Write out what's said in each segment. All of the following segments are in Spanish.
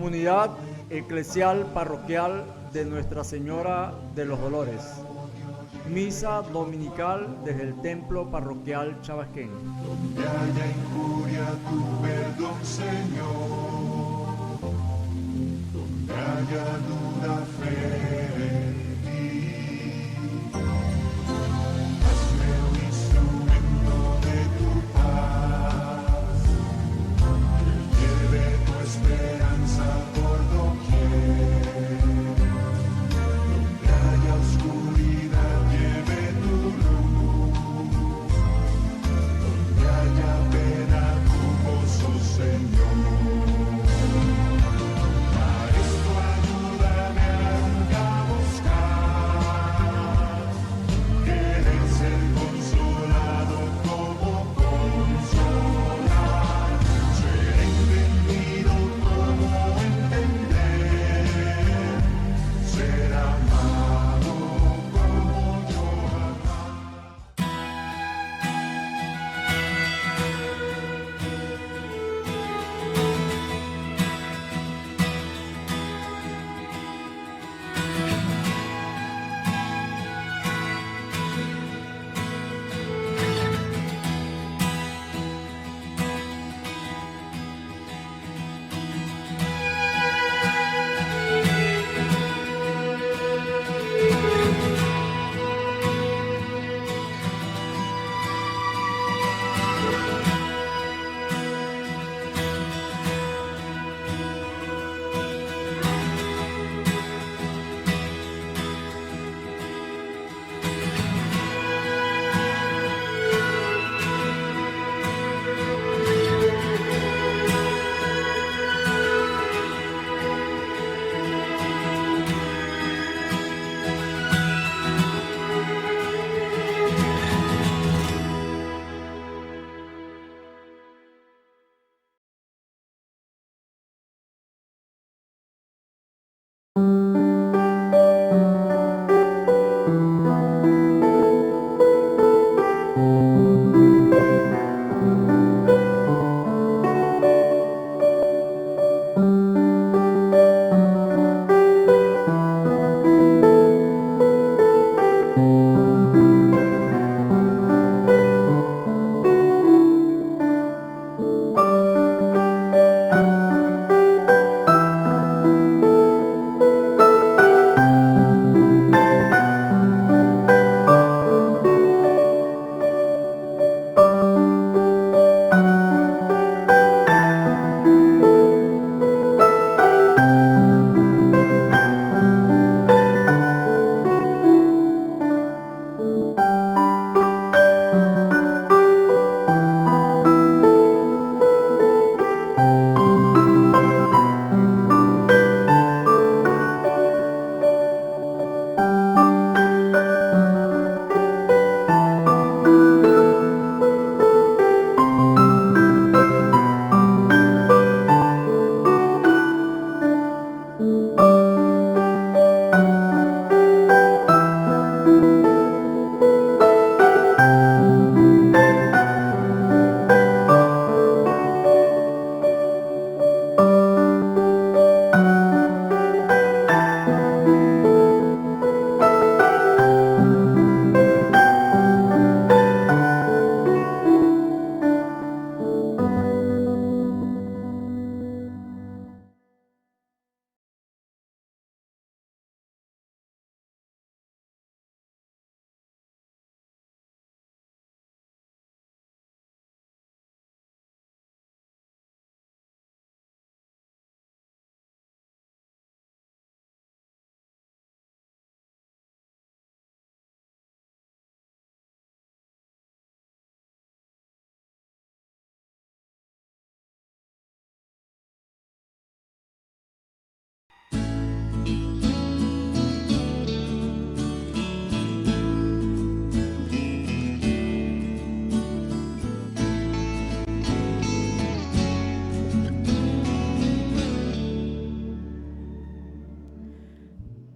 Comunidad Eclesial Parroquial de Nuestra Señora de los Dolores. Misa dominical desde el Templo Parroquial Chabasquén. Donde haya injuria, tu perdón, Señor. Donde haya duda, fe en ti. Hazme un instrumento de tu paz, que lleve tu esperanza por doquier. Donde haya oscuridad, lleve tu luz. Donde haya pena, tu gozo, Señor. Maestro, ayúdame a nunca buscar querer ser consolado como consolar, ser entendido como entender, ser amado como yo amar.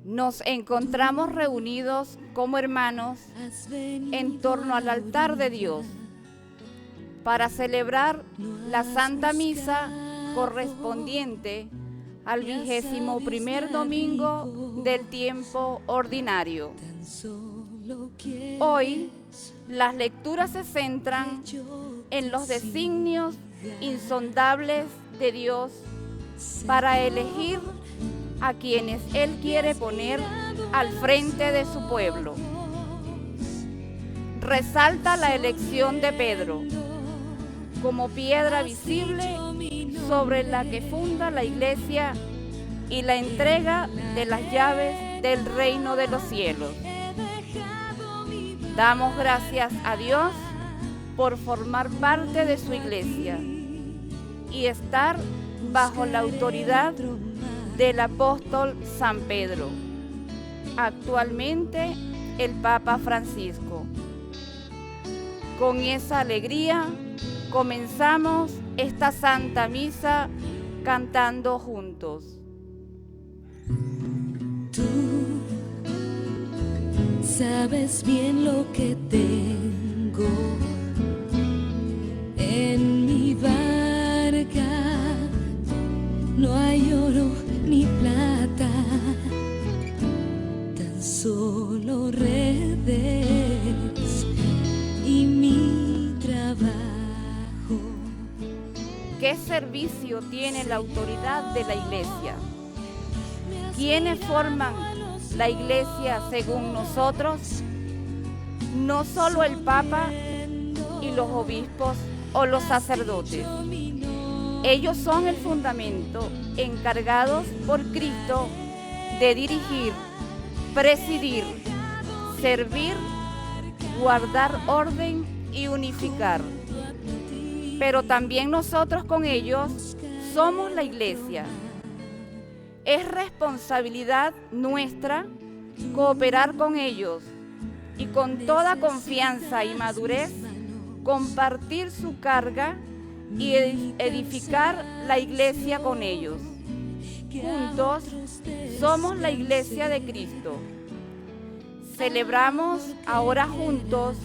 Nos encontramos reunidos como hermanos en torno al altar de Dios para celebrar la Santa Misa correspondiente al 21º domingo del tiempo ordinario. Hoy las lecturas se centran en los designios insondables de Dios para elegir a quienes Él quiere poner al frente de su pueblo. Resalta la elección de Pedro como piedra visible sobre la que funda la iglesia y la entrega de las llaves del reino de los cielos. Damos gracias a Dios por formar parte de su iglesia y estar bajo la autoridad del apóstol San Pedro, actualmente el Papa Francisco. Con esa alegría comenzamos esta Santa Misa cantando juntos. Tú sabes bien lo que tengo en mi barca, no hay oro ni plata, tan solo redes y mi trabajo. ¿Qué servicio tiene la autoridad de la iglesia? ¿Quiénes forman la iglesia según nosotros? No solo el Papa y los obispos o los sacerdotes. Ellos son el fundamento encargados por Cristo de dirigir, presidir, servir, guardar orden y unificar. Pero también nosotros con ellos somos la iglesia. Es responsabilidad nuestra cooperar con ellos y con toda confianza y madurez compartir su carga y edificar la iglesia con ellos. Juntos somos la iglesia de Cristo. Celebramos ahora juntos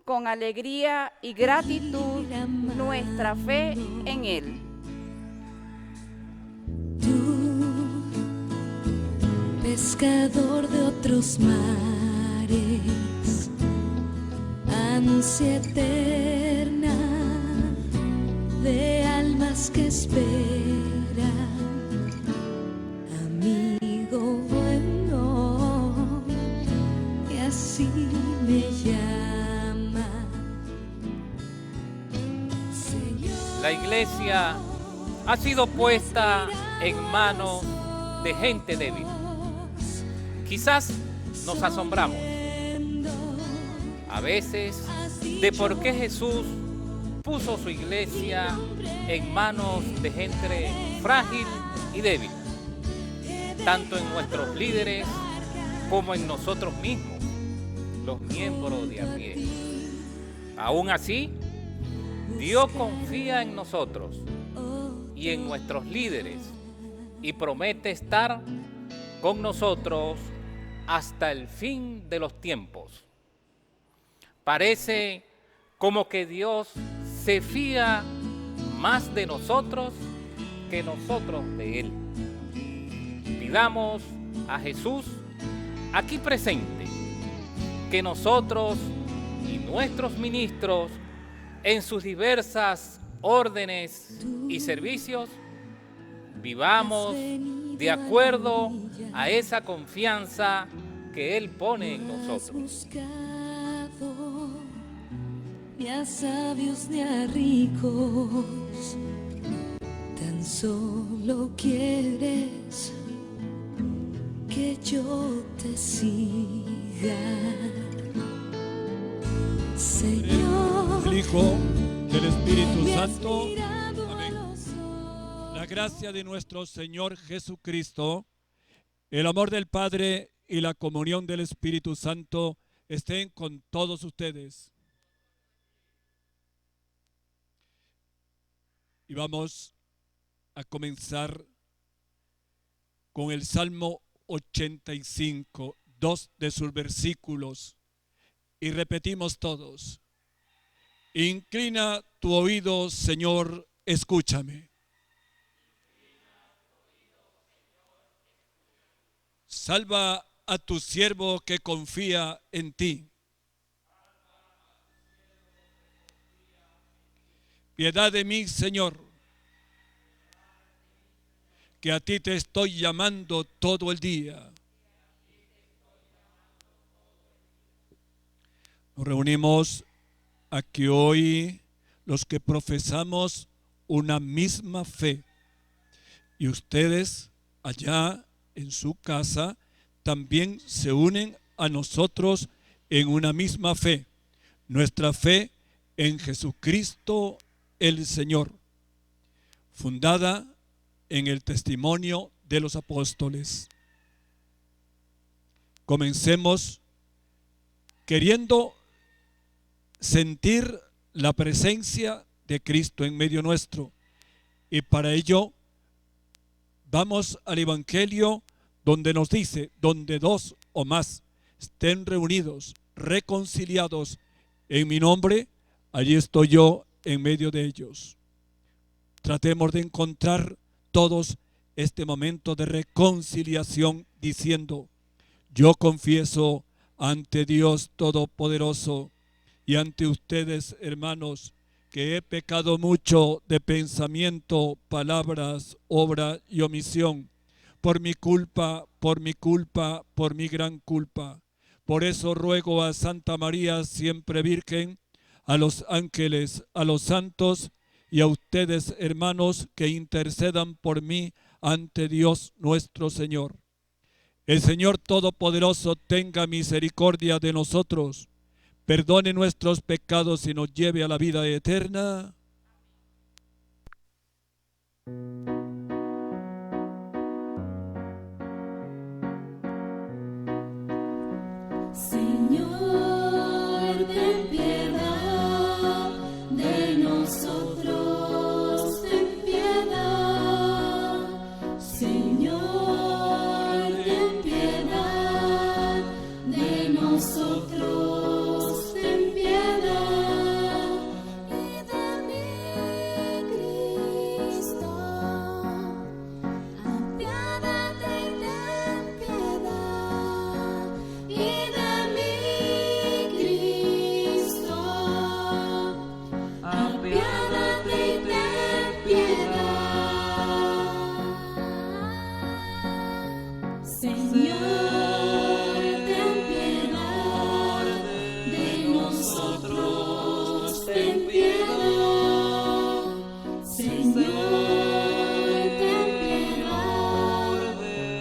con alegría y gratitud nuestra fe en Él. Tú, pescador de otros mares, ansia eterna de almas que esperan, amigo bueno, que así me llama. La iglesia ha sido puesta en manos de gente débil. Quizás nos asombramos a veces de por qué Jesús puso su iglesia en manos de gente frágil y débil, tanto en nuestros líderes como en nosotros mismos, los miembros de a pie. Aún así, Dios confía en nosotros y en nuestros líderes y promete estar con nosotros hasta el fin de los tiempos. Parece como que Dios se fía más de nosotros que nosotros de Él. Pidamos a Jesús aquí presente que nosotros y nuestros ministros en sus diversas órdenes y servicios vivamos de acuerdo a esa confianza que Él pone en nosotros. Ni a sabios ni a ricos, tan solo quieres que yo te siga, Señor. El Hijo, del Espíritu Me has Santo. mirado a Amén. los ojos. La gracia de nuestro Señor Jesucristo, el amor del Padre y la comunión del Espíritu Santo estén con todos ustedes. Y vamos a comenzar con el Salmo 85, 2 de sus versículos. Y repetimos todos. Inclina tu oído, Señor, escúchame. Salva a tu siervo que confía en ti. Piedad de mí, Señor, que a ti te estoy llamando todo el día. Nos reunimos aquí hoy los que profesamos una misma fe, y ustedes allá en su casa también se unen a nosotros en una misma fe, nuestra fe en Jesucristo el Señor, fundada en el testimonio de los apóstoles. Comencemos queriendo sentir la presencia de Cristo en medio nuestro, y para ello vamos al Evangelio, donde nos dice: donde dos o más estén reunidos, reconciliados en mi nombre, allí estoy yo en medio de ellos. Tratemos de encontrar todos este momento de reconciliación diciendo: yo confieso ante Dios Todopoderoso y ante ustedes, hermanos, que he pecado mucho de pensamiento, palabras, obra y omisión, por mi culpa, por mi gran culpa. Por eso ruego a Santa María, siempre Virgen, a los ángeles, a los santos y a ustedes, hermanos, que intercedan por mí ante Dios nuestro Señor. El Señor Todopoderoso tenga misericordia de nosotros, perdone nuestros pecados y nos lleve a la vida eterna. Señor, ten piedad de nosotros, ten piedad. Señor, ten piedad de nosotros, ten piedad. Y de mí, Cristo, apiádate y ten piedad. Y de mí, Cristo, apiádate y ten piedad. Señor, ten piedad de nosotros, ten piedad. Señor, ten piedad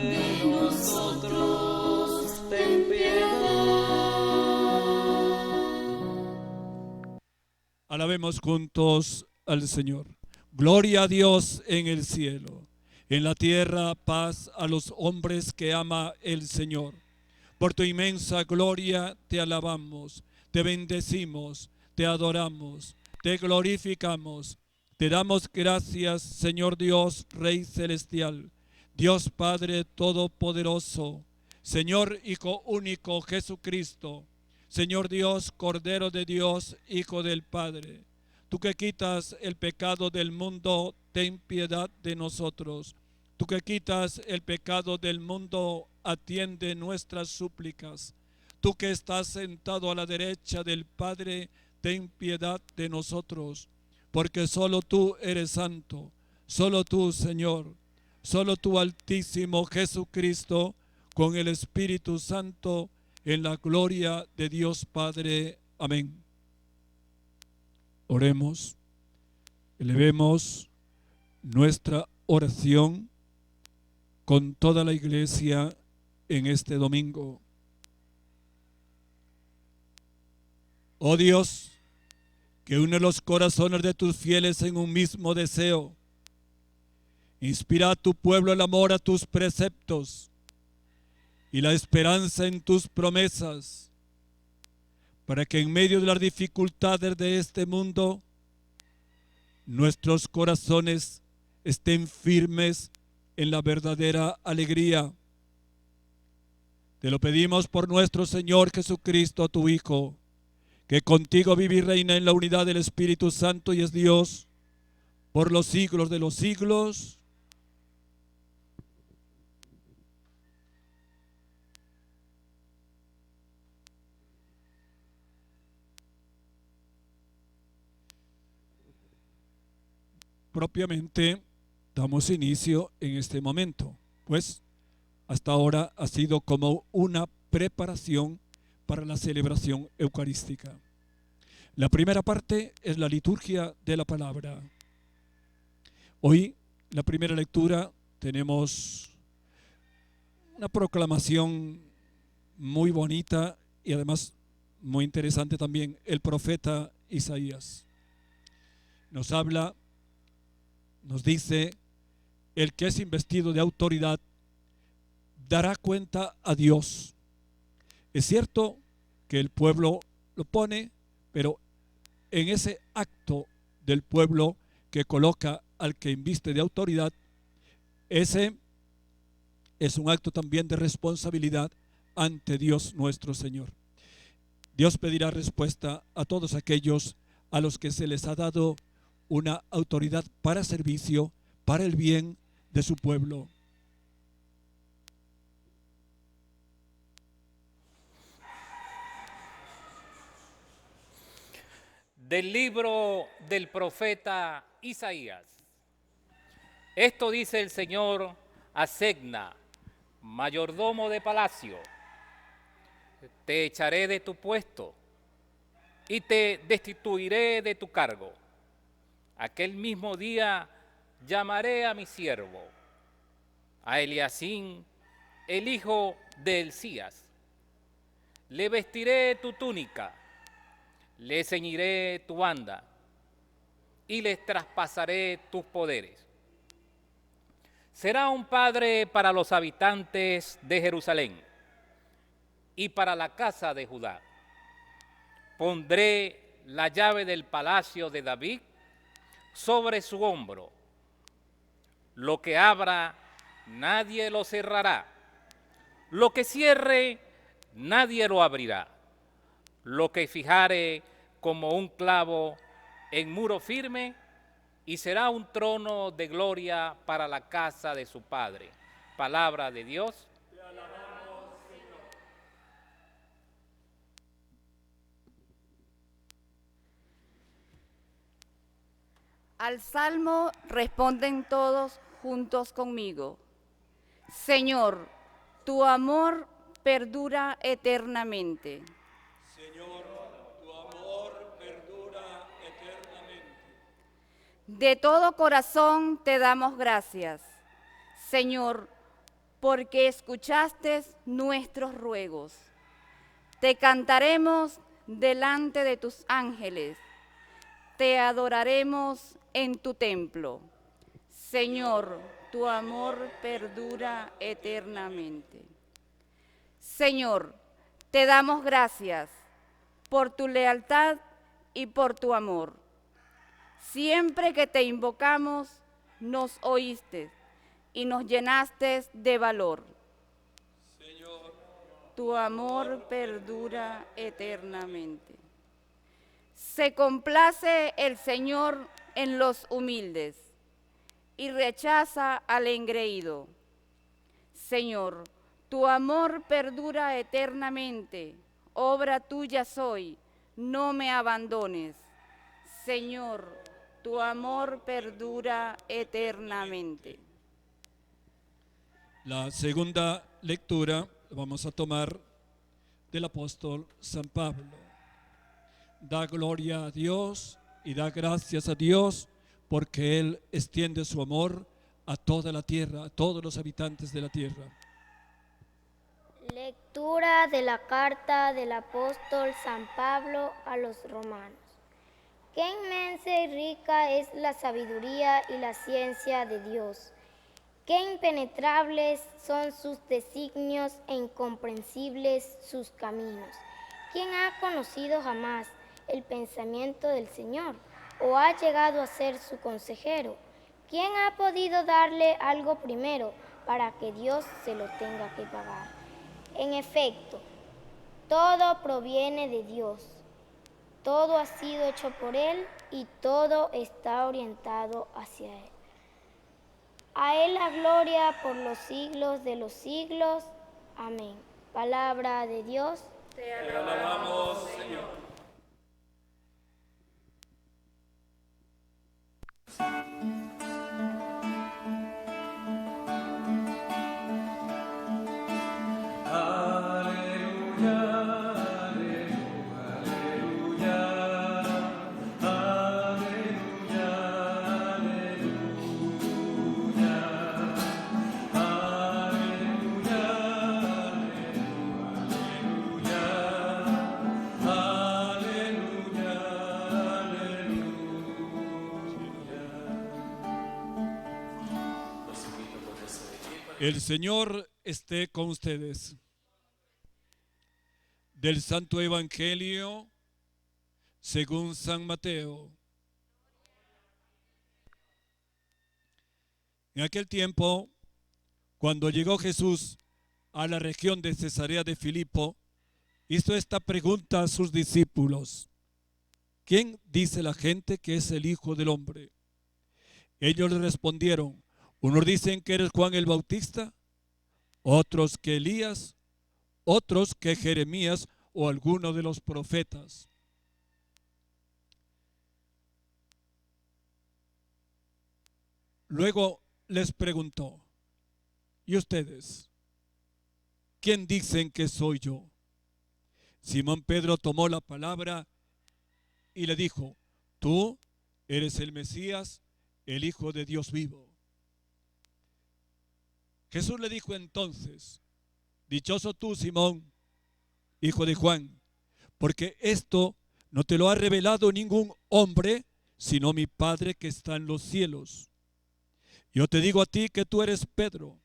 de nosotros, ten piedad. Alabemos juntos al Señor. Gloria a Dios en el cielo, en la tierra paz a los hombres que ama el Señor. Por tu inmensa gloria te alabamos, te bendecimos, te adoramos, te glorificamos. Te damos gracias, Señor Dios, Rey celestial, Dios Padre todopoderoso, Señor Hijo único Jesucristo, Señor Dios, Cordero de Dios, Hijo del Padre. Tú que quitas el pecado del mundo, ten piedad de nosotros. Tú que quitas el pecado del mundo, atiende nuestras súplicas. Tú que estás sentado a la derecha del Padre, ten piedad de nosotros. Porque solo tú eres santo, solo tú, Señor, solo tú, Altísimo Jesucristo, con el Espíritu Santo, en la gloria de Dios Padre. Amén. Oremos, elevemos nuestra oración con toda la iglesia en este domingo. Oh Dios, que une los corazones de tus fieles en un mismo deseo. Inspira a tu pueblo el amor a tus preceptos y la esperanza en tus promesas, para que en medio de las dificultades de este mundo, nuestros corazones estén firmes en la verdadera alegría. Te lo pedimos por nuestro Señor Jesucristo, tu Hijo, que contigo vive y reina en la unidad del Espíritu Santo y es Dios por los siglos de los siglos. propiamente damos inicio en este momento, pues hasta ahora ha sido como una preparación para la celebración eucarística. La primera parte es la liturgia de la palabra. Hoy, la primera lectura, tenemos una proclamación muy bonita y además muy interesante también. El profeta Isaías nos habla, nos dice: el que es investido de autoridad dará cuenta a Dios. Es cierto que el pueblo lo pone, pero en ese acto del pueblo que coloca al que inviste de autoridad, ese es un acto también de responsabilidad ante Dios nuestro Señor. Dios pedirá respuesta a todos aquellos a los que se les ha dado una autoridad para servicio, para el bien de su pueblo. Del libro del profeta Isaías. Esto dice el Señor a Segna, mayordomo de palacio: te echaré de tu puesto y te destituiré de tu cargo. Aquel mismo día llamaré a mi siervo, a Eliacim, el hijo de Hilcías. Le vestiré tu túnica, le ceñiré tu banda y les traspasaré tus poderes. Será un padre para los habitantes de Jerusalén y para la casa de Judá. Pondré la llave del palacio de David sobre su hombro. Lo que abra, nadie lo cerrará. Lo que cierre, nadie lo abrirá. Lo que fijare como un clavo en muro firme, y será un trono de gloria para la casa de su Padre. Palabra de Dios. Te alabamos, Señor. Al salmo responden todos juntos conmigo. Señor, tu amor perdura eternamente. Señor, tu amor perdura eternamente. De todo corazón te damos gracias, Señor, porque escuchaste nuestros ruegos. Te cantaremos delante de tus ángeles, te adoraremos en tu templo. Señor, tu amor perdura eternamente. Señor, te damos gracias por tu lealtad y por tu amor. Siempre que te invocamos, nos oíste y nos llenaste de valor. Señor, tu amor perdura eternamente. Se complace el Señor en los humildes y rechaza al engreído. Señor, tu amor perdura eternamente, obra tuya soy, no me abandones. Señor, tu amor perdura eternamente. la segunda lectura vamos a tomar del apóstol San Pablo. Da gloria a Dios y da gracias a Dios porque Él extiende su amor a toda la tierra, a todos los habitantes de la tierra. Lectura de la carta del apóstol San Pablo a los romanos. Qué inmensa y rica es la sabiduría y la ciencia de Dios. Qué impenetrables son sus designios e incomprensibles sus caminos. ¿Quién ha conocido jamás el pensamiento del Señor o ha llegado a ser su consejero? ¿Quién ha podido darle algo primero para que Dios se lo tenga que pagar? En efecto, todo proviene de Dios. Todo ha sido hecho por Él y todo está orientado hacia Él. A Él la gloria por los siglos de los siglos. Amén. Palabra de Dios. Te alabamos, Señor. El Señor esté con ustedes. Del Santo Evangelio según San Mateo. En aquel tiempo, cuando llegó Jesús a la región de Cesarea de Filipo, hizo esta pregunta a sus discípulos: ¿quién dice la gente que es el Hijo del Hombre? Ellos le respondieron: unos dicen que eres Juan el Bautista, otros que Elías, otros que Jeremías o alguno de los profetas. Luego les preguntó: ¿y ustedes? ¿Quién dicen que soy yo? Simón Pedro tomó la palabra y le dijo: tú eres el Mesías, el Hijo de Dios vivo. Jesús le dijo entonces: dichoso tú, Simón, hijo de Juan, porque esto no te lo ha revelado ningún hombre, sino mi Padre que está en los cielos. Yo te digo a ti que tú eres Pedro,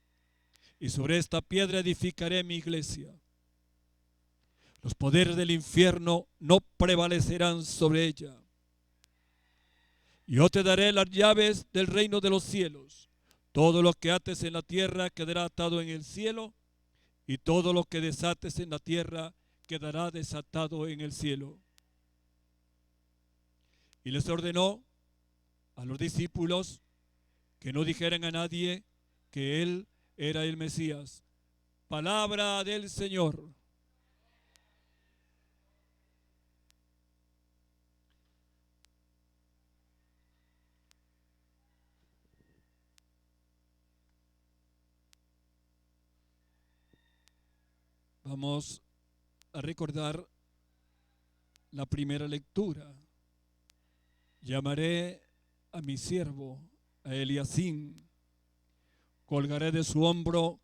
y sobre esta piedra edificaré mi iglesia. Los poderes del infierno no prevalecerán sobre ella. Yo te daré las llaves del reino de los cielos. Todo lo que ates en la tierra quedará atado en el cielo, y todo lo que desates en la tierra quedará desatado en el cielo. Y les ordenó a los discípulos que no dijeran a nadie que él era el Mesías. Palabra del Señor. Vamos a recordar la primera lectura. Llamaré a mi siervo, a Eliacim, colgaré de su hombro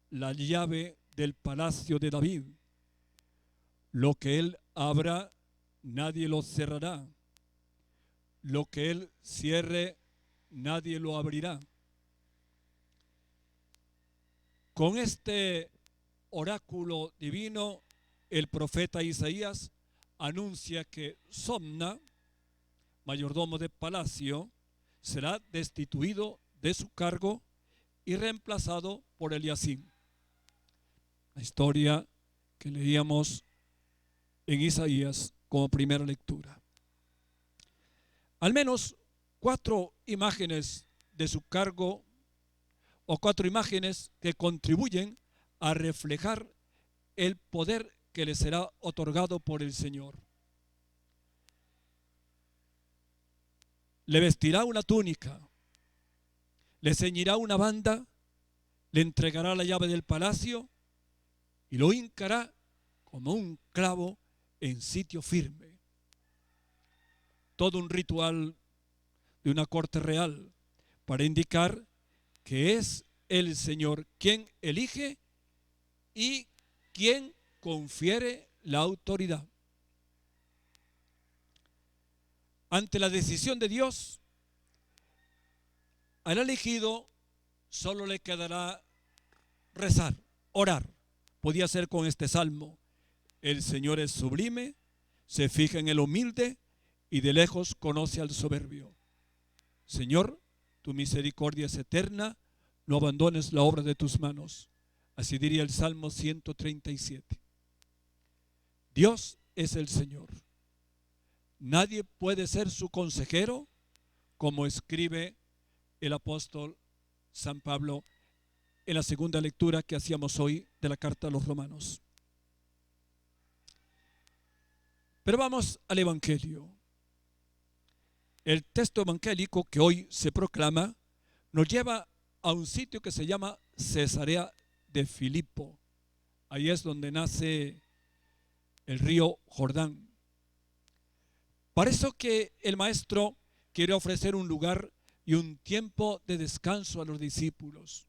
la llave del palacio de David. Lo que él abra, nadie lo cerrará. Lo que él cierre, nadie lo abrirá. Con este oráculo divino, el profeta Isaías anuncia que Somna, mayordomo de palacio, será destituido de su cargo y reemplazado por Eliacim. La historia que leíamos en Isaías como primera lectura. Al menos 4 imágenes de su cargo, o 4 imágenes que contribuyen a reflejar el poder que le será otorgado por el Señor. Le vestirá una túnica, le ceñirá una banda, le entregará la llave del palacio y lo hincará como un clavo en sitio firme. Todo un ritual de una corte real para indicar que es el Señor quien elige y quien confiere la autoridad. Ante la decisión de Dios, al elegido solo le quedará rezar, orar. Podía ser con este salmo: el Señor es sublime, se fija en el humilde y de lejos conoce al soberbio. Señor, tu misericordia es eterna, no abandones la obra de tus manos. Así diría el Salmo 137. Dios es el Señor. Nadie puede ser su consejero, como escribe el apóstol San Pablo en la segunda lectura que hacíamos hoy de la carta a los Romanos. Pero vamos al Evangelio. El texto evangélico que hoy se proclama nos lleva a un sitio que se llama Cesarea de Filipo. Ahí es donde nace el río Jordán. Para eso que el maestro quiere ofrecer un lugar y un tiempo de descanso a los discípulos.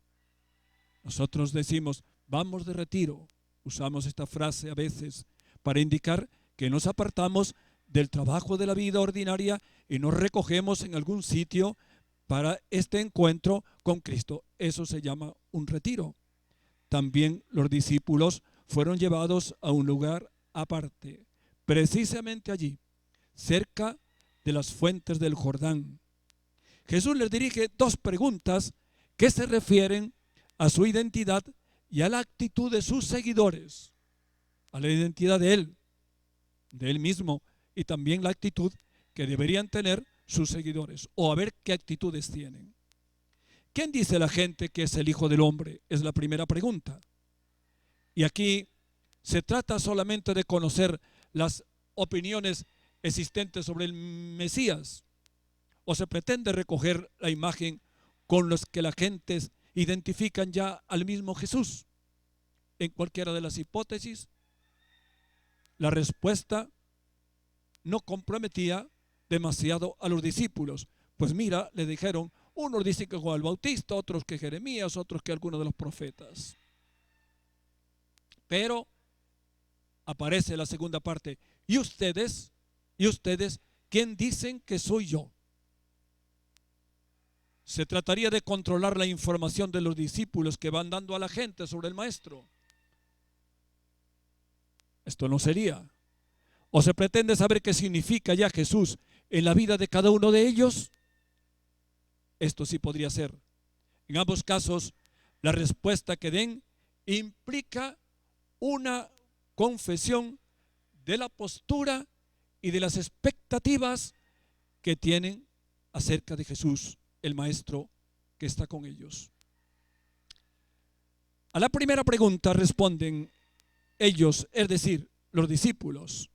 Nosotros decimos: vamos de retiro. Usamos esta frase a veces para indicar que nos apartamos del trabajo de la vida ordinaria y nos recogemos en algún sitio para este encuentro con Cristo. Eso se llama un retiro. También los discípulos fueron llevados a un lugar aparte, precisamente allí, cerca de las fuentes del Jordán. Jesús les dirige dos preguntas que se refieren a su identidad y a la actitud de sus seguidores, a la identidad de él mismo, y también la actitud que deberían tener sus seguidores, o a ver qué actitudes tienen. ¿Quién dice la gente que es el Hijo del Hombre? Es la primera pregunta. Y aquí se trata solamente de conocer las opiniones existentes sobre el Mesías, o se pretende recoger la imagen con los que la gente identifican ya al mismo Jesús. En cualquiera de las hipótesis, la respuesta no comprometía demasiado a los discípulos. Pues mira, le dijeron, unos dicen que Juan el Bautista, otros que Jeremías, otros que algunos de los profetas. Pero aparece la segunda parte. ¿Y ustedes, quién dicen que soy yo? Se trataría de controlar la información de los discípulos que van dando a la gente sobre el Maestro. Esto no sería. ¿O se pretende saber qué significa ya Jesús en la vida de cada uno de ellos? Esto sí podría ser. En ambos casos, la respuesta que den implica una confesión de la postura y de las expectativas que tienen acerca de Jesús, el Maestro que está con ellos. A la primera pregunta responden ellos, es decir, los discípulos.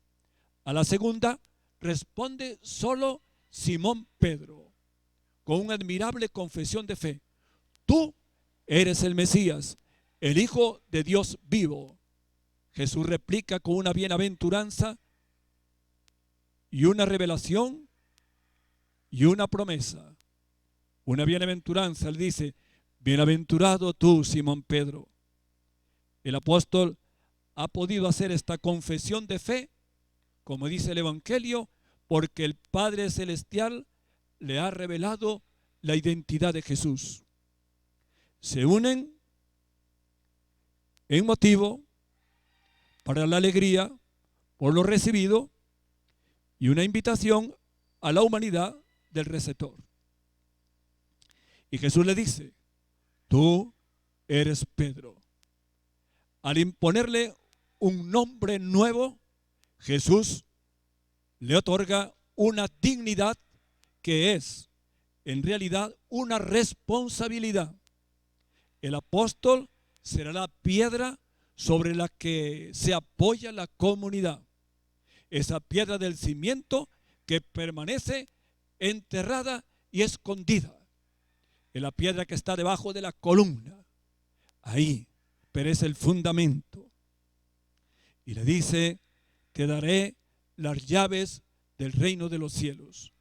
A la segunda responde solo Simón Pedro, con una admirable confesión de fe. Tú eres el Mesías, el Hijo de Dios vivo. Jesús replica con una bienaventuranza y una revelación y una promesa. Una bienaventuranza, él dice, bienaventurado tú, Simón Pedro. El apóstol ha podido hacer esta confesión de fe, como dice el Evangelio, porque el Padre Celestial le ha revelado la identidad de Jesús. Se unen en motivo para la alegría por lo recibido y una invitación a la humanidad del receptor. Y Jesús le dice, tú eres Pedro. Al imponerle un nombre nuevo, Jesús le otorga una dignidad que es, en realidad, una responsabilidad. El apóstol será la piedra sobre la que se apoya la comunidad. Esa piedra del cimiento que permanece enterrada y escondida. Es la piedra que está debajo de la columna. Ahí perece el fundamento. Y le dice, te daré las llaves del reino de los cielos.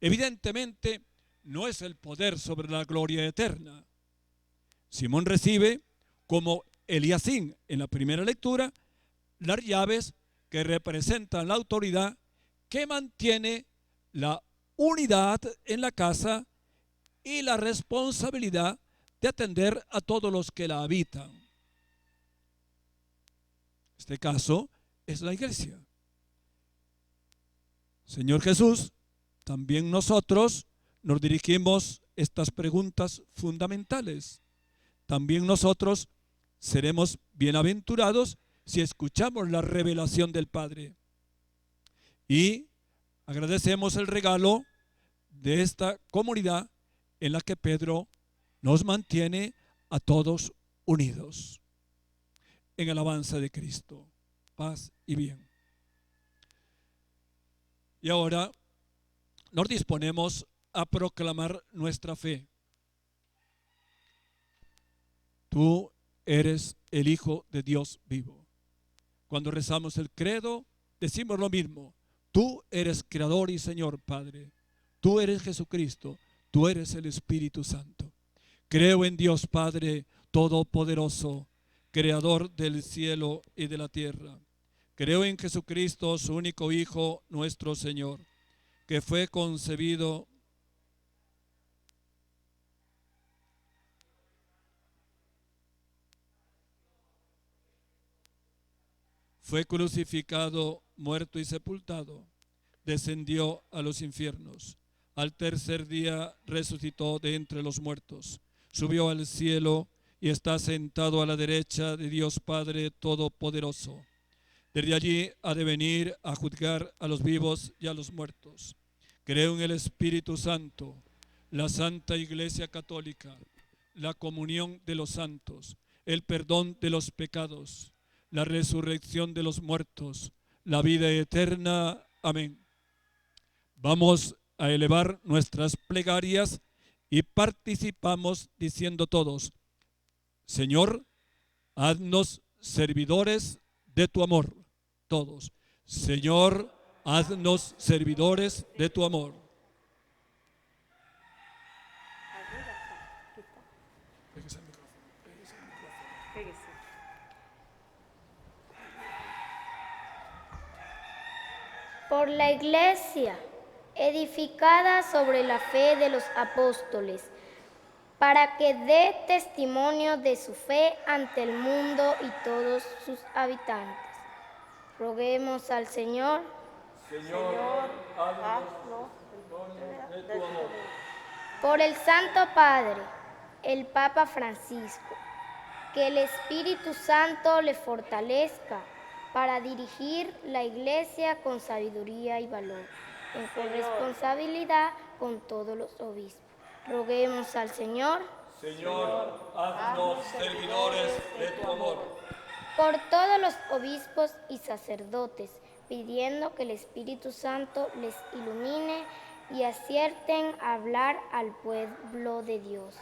Evidentemente, no es el poder sobre la gloria eterna. Simón recibe, como Eliasín en la primera lectura, las llaves que representan la autoridad que mantiene la unidad en la casa y la responsabilidad de atender a todos los que la habitan. Este caso es la iglesia. Señor Jesús, también nosotros nos dirigimos estas preguntas fundamentales. También nosotros seremos bienaventurados si escuchamos la revelación del Padre. Y agradecemos el regalo de esta comunidad en la que Pedro nos mantiene a todos unidos en alabanza de Cristo. Paz y bien. Y ahora nos disponemos a proclamar nuestra fe. Tú eres el Hijo de Dios vivo. Cuando rezamos el credo, decimos lo mismo. Tú eres Creador y Señor Padre. Tú eres Jesucristo. Tú eres el Espíritu Santo. Creo en Dios Padre Todopoderoso, Creador del cielo y de la tierra. Creo en Jesucristo, su único Hijo, nuestro Señor, que fue concebido fue crucificado, muerto y sepultado, descendió a los infiernos. Al tercer día resucitó de entre los muertos, subió al cielo y está sentado a la derecha de Dios Padre Todopoderoso. Desde allí ha de venir a juzgar a los vivos y a los muertos. Creo en el Espíritu Santo, la Santa Iglesia Católica, la comunión de los santos, el perdón de los pecados, la resurrección de los muertos, la vida eterna. Amén. Vamos a elevar nuestras plegarias y participamos diciendo todos: Señor, haznos servidores de tu amor. Todos: Señor, haznos servidores de tu amor. Por la Iglesia, edificada sobre la fe de los apóstoles, para que dé testimonio de su fe ante el mundo y todos sus habitantes. Roguemos al Señor. Señor, haznos de tu amor. Por el Santo Padre, el Papa Francisco, que el Espíritu Santo le fortalezca para dirigir la Iglesia con sabiduría y valor, en corresponsabilidad con todos los obispos. Roguemos al Señor. Señor, haznos servidores de tu amor. Por todos los obispos y sacerdotes, pidiendo que el Espíritu Santo les ilumine y acierten a hablar al pueblo de Dios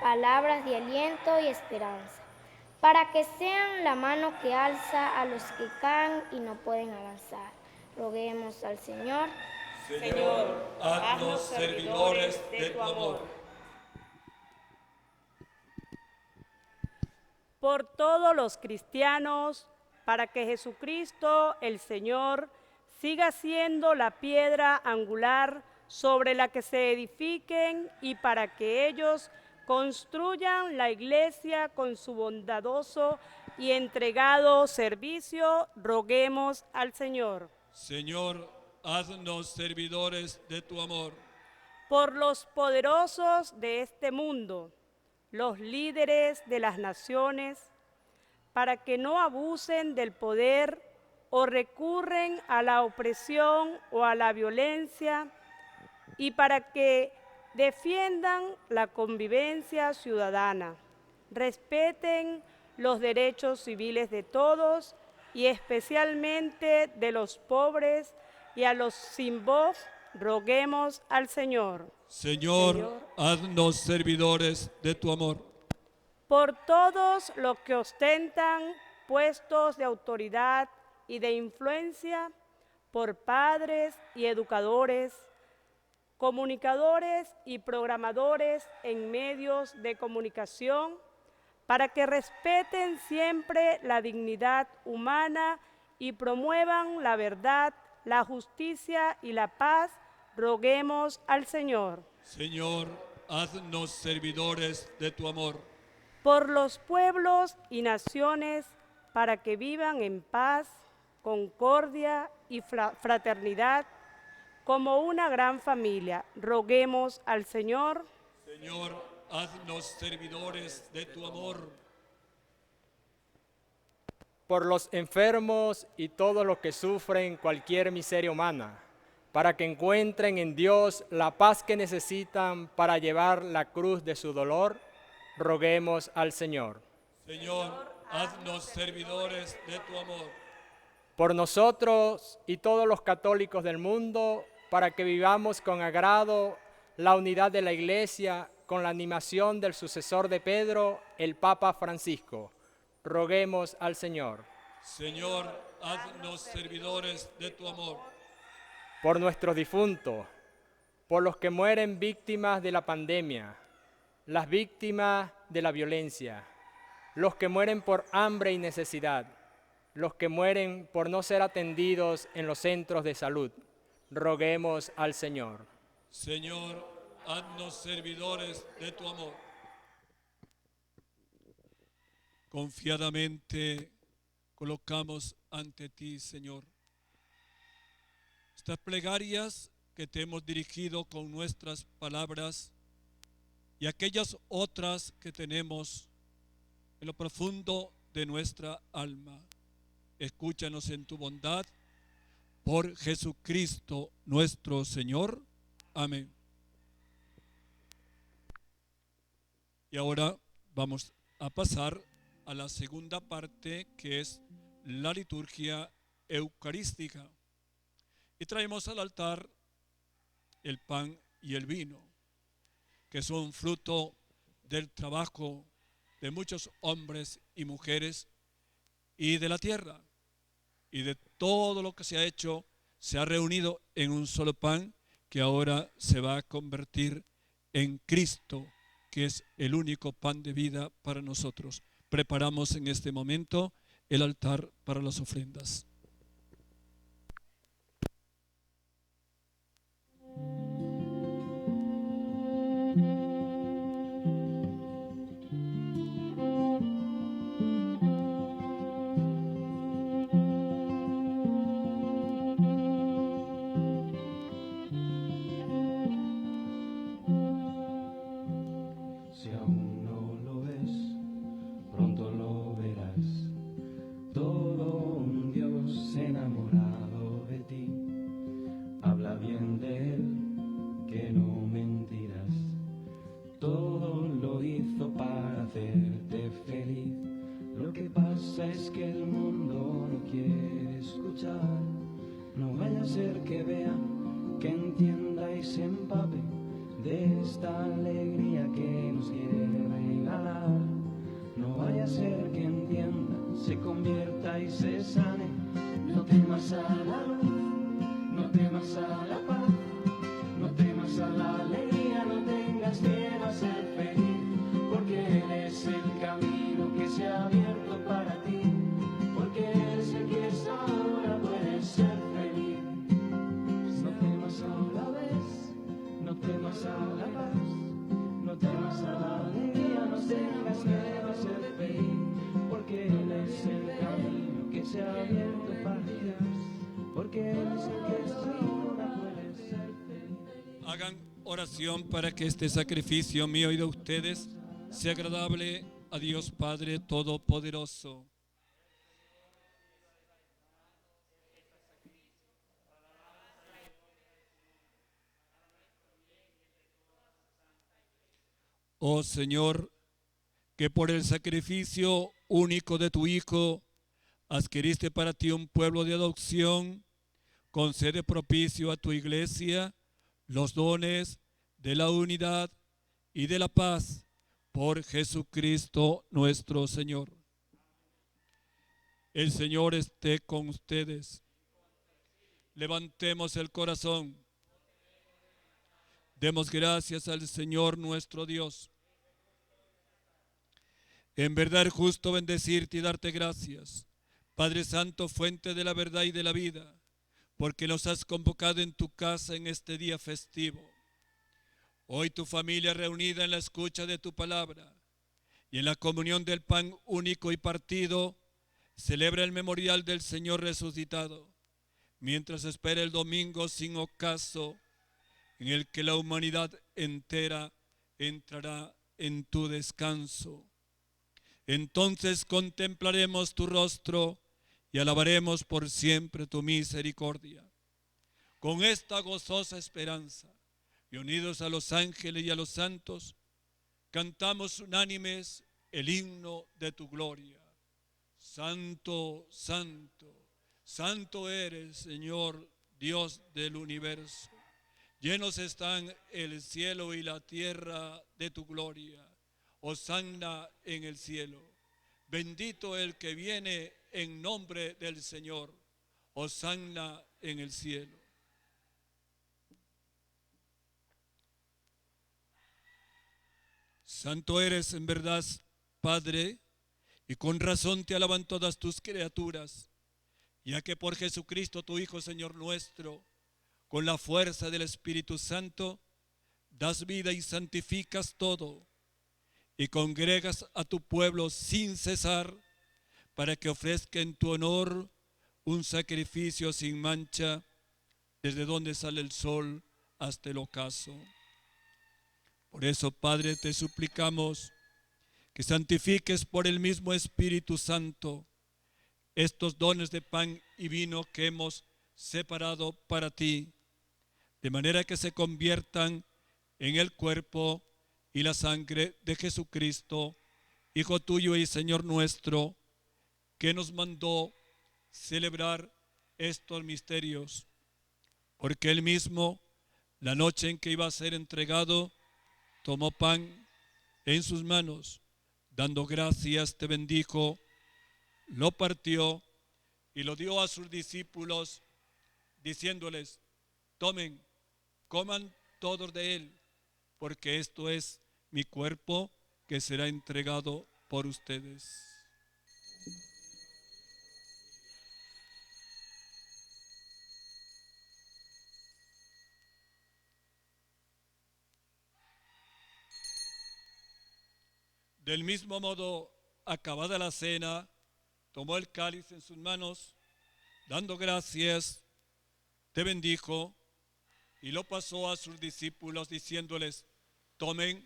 palabras de aliento y esperanza, para que sean la mano que alza a los que caen y no pueden avanzar. Roguemos al Señor. Señor, haznos servidores de tu amor. Por todos los cristianos, para que Jesucristo, el Señor, siga siendo la piedra angular sobre la que se edifiquen y para que ellos construyan la Iglesia con su bondadoso y entregado servicio, roguemos al Señor. Señor, haznos servidores de tu amor. Por los poderosos de este mundo, los líderes de las naciones, para que no abusen del poder o recurren a la opresión o a la violencia, y para que defiendan la convivencia ciudadana, respeten los derechos civiles de todos y especialmente de los pobres y a los sin voz, roguemos al Señor. Señor, haznos servidores de tu amor. Por todos los que ostentan puestos de autoridad y de influencia, por padres y educadores, comunicadores y programadores en medios de comunicación, para que respeten siempre la dignidad humana y promuevan la verdad, la justicia y la paz, roguemos al Señor. Señor, haznos servidores de tu amor. Por los pueblos y naciones, para que vivan en paz, concordia y fraternidad, como una gran familia, roguemos al Señor. Señor, haznos servidores de tu amor. Por los enfermos y todos los que sufren cualquier miseria humana, para que encuentren en Dios la paz que necesitan para llevar la cruz de su dolor, roguemos al Señor. Señor, haznos servidores de tu amor. Por nosotros y todos los católicos del mundo, para que vivamos con agrado la unidad de la Iglesia, con la animación del sucesor de Pedro, el Papa Francisco, roguemos al Señor. Señor, haznos servidores de tu amor. Por nuestros difuntos, por los que mueren víctimas de la pandemia, las víctimas de la violencia, los que mueren por hambre y necesidad, los que mueren por no ser atendidos en los centros de salud, roguemos al Señor. Señor, haznos servidores de tu amor. Confiadamente colocamos ante ti, Señor. Estas plegarias que te hemos dirigido con nuestras palabras y aquellas otras que tenemos en lo profundo de nuestra alma. Escúchanos en tu bondad, por Jesucristo nuestro Señor. Amén. Y ahora vamos a pasar a la segunda parte, que es la liturgia eucarística. Y traemos al altar el pan y el vino, que son fruto del trabajo de muchos hombres y mujeres y de la tierra. Y de todo lo que se ha hecho, se ha reunido en un solo pan que ahora se va a convertir en Cristo, que es el único pan de vida para nosotros. Preparamos en este momento el altar para las ofrendas. Si aún no lo ves, pronto lo verás. Todo un Dios enamorado de ti. Habla bien de él, que no mentirás. Todo lo hizo para hacerte feliz. Lo que pasa es que el mundo no quiere escuchar. No vaya a ser que vea, que entienda y se empape de esta alegría que nos quiere regalar. No vaya a ser que entienda, se convierta y se sane. No temas a la luz, no temas a la paz, no temas a la alegría, no tengas miedo a ser feliz, porque Él es el camino que se ha abierto para ti, porque Él es el que es ahora, puedes ser feliz. No temas a la vez, no temas a la paz, no temas a la alegría, no tengas miedo a ser feliz, porque Él es el camino que se ha abierto para ti, porque Él es el que es ahora, puedes ser feliz. Hagan oración para que este sacrificio mío y de ustedes sea agradable a Dios Padre Todopoderoso. Oh Señor, que por el sacrificio único de tu Hijo adquiriste para ti un pueblo de adopción, concede propicio a tu iglesia los dones de la unidad y de la paz por Jesucristo nuestro Señor. El Señor esté con ustedes. Levantemos el corazón. Demos gracias al Señor nuestro Dios. En verdad es justo bendecirte y darte gracias, Padre Santo, fuente de la verdad y de la vida, porque nos has convocado en tu casa en este día festivo. Hoy tu familia reunida en la escucha de tu palabra y en la comunión del pan único y partido, celebra el memorial del Señor resucitado, mientras espera el domingo sin ocaso, en el que la humanidad entera entrará en tu descanso. Entonces contemplaremos tu rostro y alabaremos por siempre tu misericordia. Con esta gozosa esperanza, y unidos a los ángeles y a los santos, cantamos unánimes el himno de tu gloria. Santo, santo, santo eres, Señor, Dios del universo. Llenos están el cielo y la tierra de tu gloria. Hosanna en el cielo. Bendito el que viene en nombre del Señor. Hosanna en el cielo. Santo eres en verdad, Padre, y con razón te alaban todas tus criaturas, ya que por Jesucristo tu Hijo, Señor nuestro, con la fuerza del Espíritu Santo, das vida y santificas todo, y congregas a tu pueblo sin cesar para que ofrezca en tu honor un sacrificio sin mancha, desde donde sale el sol hasta el ocaso. Por eso, Padre, te suplicamos que santifiques por el mismo Espíritu Santo estos dones de pan y vino que hemos separado para ti, de manera que se conviertan en el cuerpo y la sangre de Jesucristo, Hijo tuyo y Señor nuestro, que nos mandó celebrar estos misterios. Porque él mismo, la noche en que iba a ser entregado, tomó pan en sus manos, dando gracias, te bendijo, lo partió y lo dio a sus discípulos, diciéndoles: tomen, coman todos de él, porque esto es mi cuerpo que será entregado por ustedes. Del mismo modo, acabada la cena, tomó el cáliz en sus manos, dando gracias, te bendijo y lo pasó a sus discípulos, diciéndoles: tomen,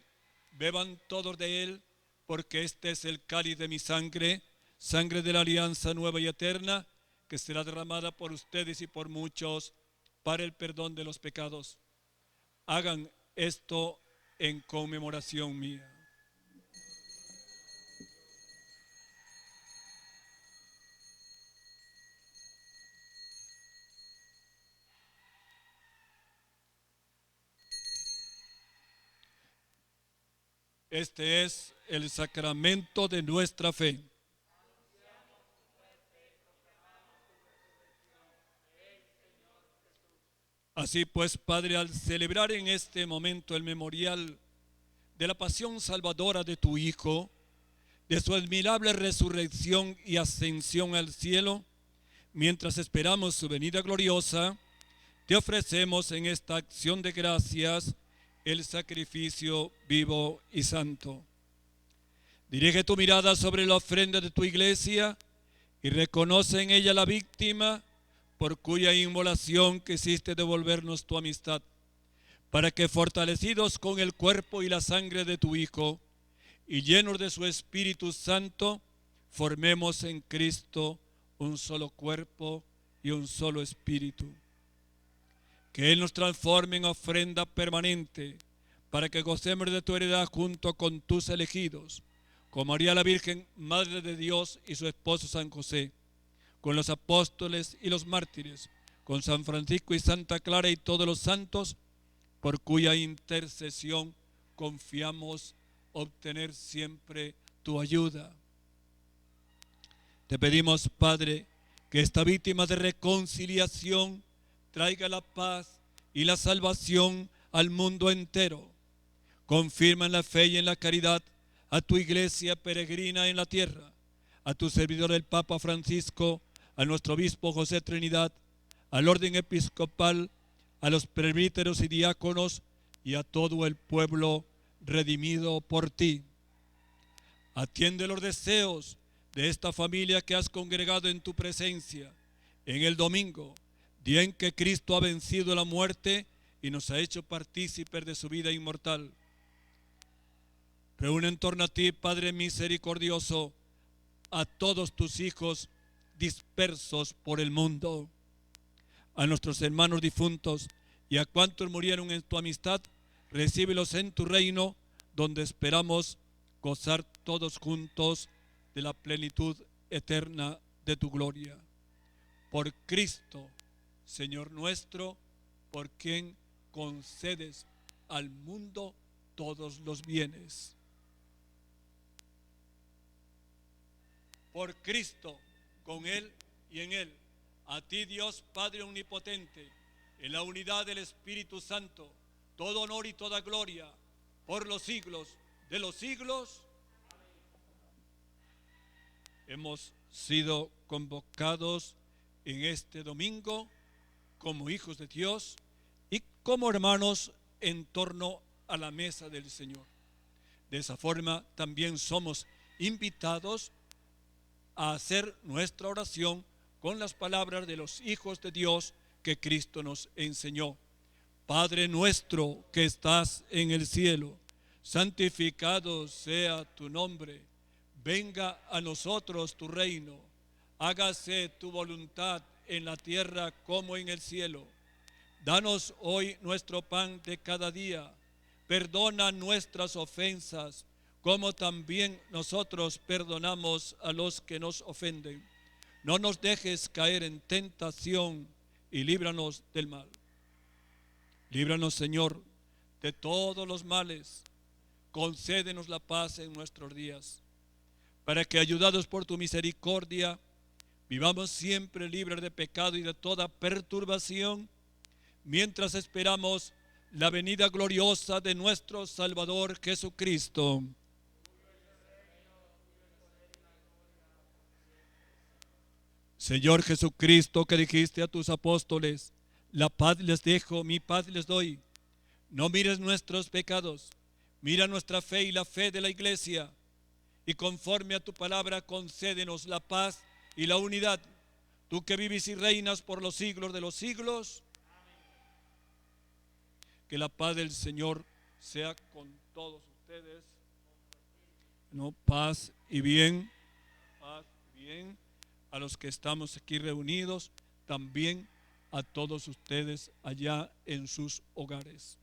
beban todos de él, porque este es el cáliz de mi sangre, sangre de la alianza nueva y eterna, que será derramada por ustedes y por muchos para el perdón de los pecados. Hagan esto en conmemoración mía. Este es el sacramento de nuestra fe. Así pues, Padre, al celebrar en este momento el memorial de la pasión salvadora de tu Hijo, de su admirable resurrección y ascensión al cielo, mientras esperamos su venida gloriosa, te ofrecemos en esta acción de gracias el sacrificio vivo y santo. Dirige tu mirada sobre la ofrenda de tu iglesia y reconoce en ella la víctima por cuya inmolación quisiste devolvernos tu amistad, para que, fortalecidos con el cuerpo y la sangre de tu Hijo y llenos de su Espíritu Santo, formemos en Cristo un solo cuerpo y un solo espíritu. Que Él nos transforme en ofrenda permanente, para que gocemos de tu heredad junto con tus elegidos, con María la Virgen, Madre de Dios, y su esposo San José, con los apóstoles y los mártires, con San Francisco y Santa Clara y todos los santos, por cuya intercesión confiamos obtener siempre tu ayuda. Te pedimos, Padre, que esta víctima de reconciliación traiga la paz y la salvación al mundo entero. Confirma en la fe y en la caridad a tu iglesia peregrina en la tierra, a tu servidor el Papa Francisco, a nuestro obispo José Trinidad, al orden episcopal, a los presbíteros y diáconos y a todo el pueblo redimido por ti. Atiende los deseos de esta familia que has congregado en tu presencia en el domingo, día en que Cristo ha vencido la muerte y nos ha hecho partícipes de su vida inmortal. Reúne en torno a ti, Padre misericordioso, a todos tus hijos dispersos por el mundo, a nuestros hermanos difuntos y a cuantos murieron en tu amistad, recíbelos en tu reino, donde esperamos gozar todos juntos de la plenitud eterna de tu gloria. Por Cristo, Señor nuestro, por quien concedes al mundo todos los bienes. Por Cristo, con Él y en Él, a ti Dios Padre Omnipotente, en la unidad del Espíritu Santo, todo honor y toda gloria, por los siglos de los siglos. Hemos sido convocados en este domingo como hijos de Dios y como hermanos en torno a la mesa del Señor. De esa forma también somos invitados a hacer nuestra oración con las palabras de los hijos de Dios que Cristo nos enseñó. Padre nuestro que estás en el cielo, santificado sea tu nombre. Venga a nosotros tu reino. Hágase tu voluntad en la tierra como en el cielo. Danos hoy nuestro pan de cada día. Perdona nuestras ofensas, como también nosotros perdonamos a los que nos ofenden. No nos dejes caer en tentación y líbranos del mal. Líbranos, Señor, de todos los males. Concédenos la paz en nuestros días, para que, ayudados por tu misericordia, vivamos siempre libres de pecado y de toda perturbación, mientras esperamos la venida gloriosa de nuestro Salvador Jesucristo. Señor Jesucristo, que dijiste a tus apóstoles: la paz les dejo, mi paz les doy. No mires nuestros pecados, mira nuestra fe y la fe de la iglesia, y conforme a tu palabra concédenos la paz y la unidad. Tú que vives y reinas por los siglos de los siglos. Que la paz del Señor sea con todos ustedes. No, paz y bien. Paz y bien a los que estamos aquí reunidos, también a todos ustedes allá en sus hogares.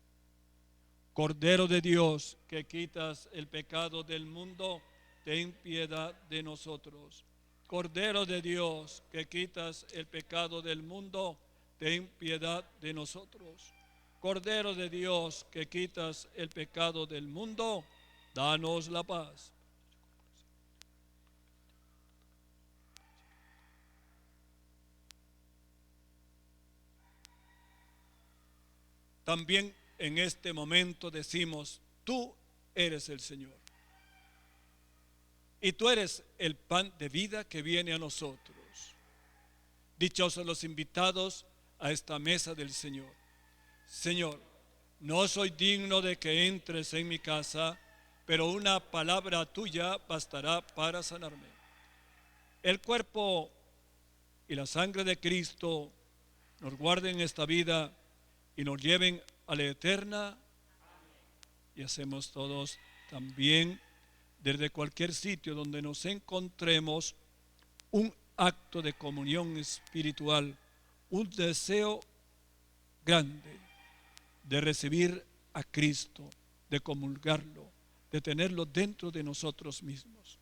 Cordero de Dios, que quitas el pecado del mundo, ten piedad de nosotros. Cordero de Dios, que quitas el pecado del mundo, ten piedad de nosotros. Cordero de Dios, que quitas el pecado del mundo, danos la paz. También en este momento decimos: tú eres el Señor. Y tú eres el pan de vida que viene a nosotros. Dichosos los invitados a esta mesa del Señor. Señor, no soy digno de que entres en mi casa, pero una palabra tuya bastará para sanarme. El cuerpo y la sangre de Cristo nos guarden esta vida y nos lleven a la eterna. Y hacemos todos también, desde cualquier sitio donde nos encontremos, un acto de comunión espiritual, un deseo grande de recibir a Cristo, de comulgarlo, de tenerlo dentro de nosotros mismos.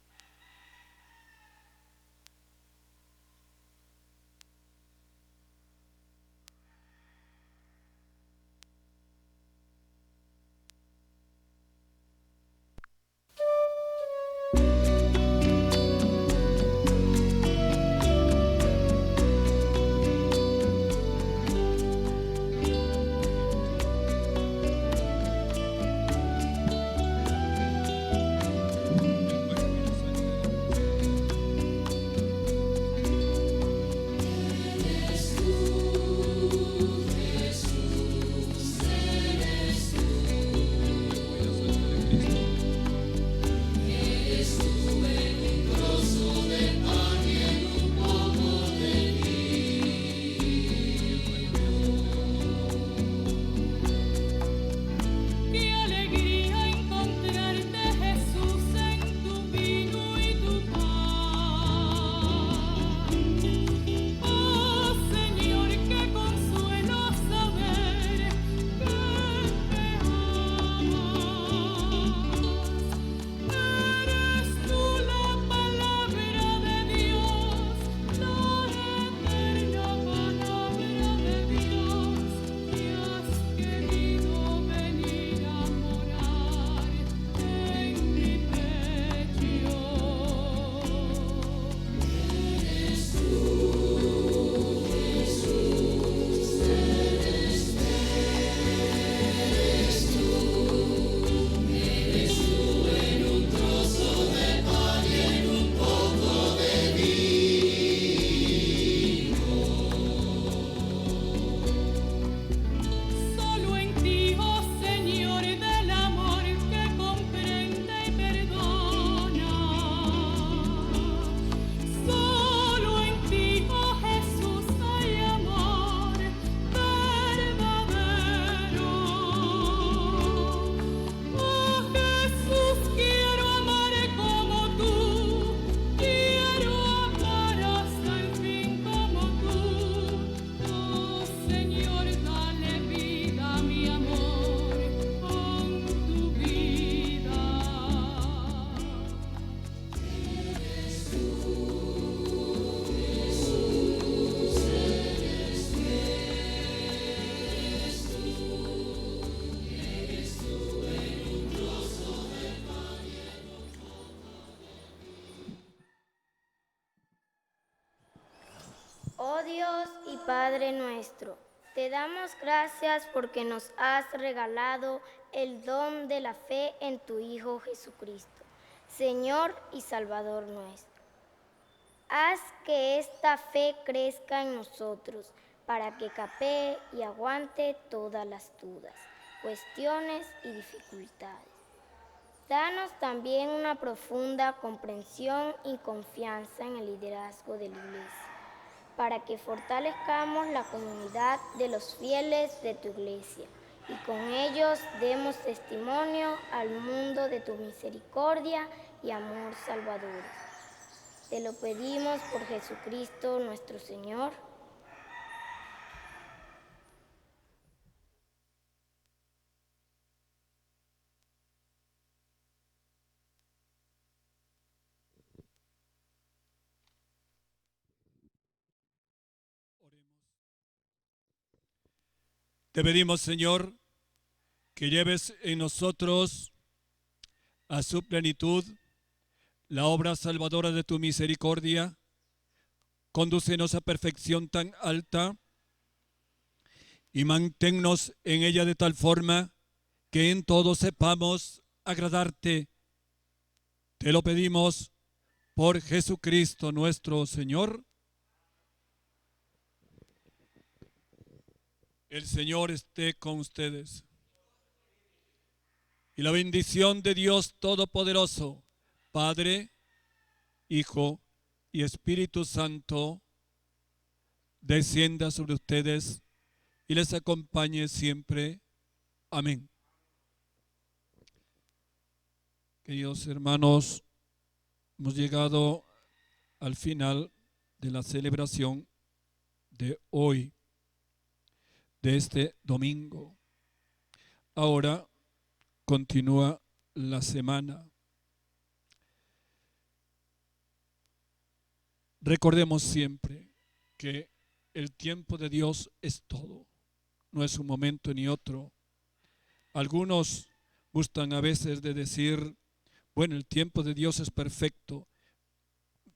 Oh Dios y Padre nuestro, te damos gracias porque nos has regalado el don de la fe en tu Hijo Jesucristo, Señor y Salvador nuestro. Haz que esta fe crezca en nosotros para que capee y aguante todas las dudas, cuestiones y dificultades. Danos también una profunda comprensión y confianza en el liderazgo de la Iglesia, para que fortalezcamos la comunidad de los fieles de tu Iglesia y con ellos demos testimonio al mundo de tu misericordia y amor salvador. Te lo pedimos por Jesucristo nuestro Señor. Te pedimos, Señor, que lleves en nosotros a su plenitud la obra salvadora de tu misericordia. Condúcenos a perfección tan alta y manténnos en ella de tal forma que en todo sepamos agradarte. Te lo pedimos por Jesucristo nuestro Señor. El Señor esté con ustedes. Y la bendición de Dios Todopoderoso, Padre, Hijo y Espíritu Santo, descienda sobre ustedes y les acompañe siempre. Amén. Queridos hermanos, hemos llegado al final de la celebración de hoy, de este domingo. Ahora continúa la semana. Recordemos siempre que el tiempo de Dios es todo, no es un momento ni otro. Algunos gustan a veces de decir, bueno, el tiempo de Dios es perfecto.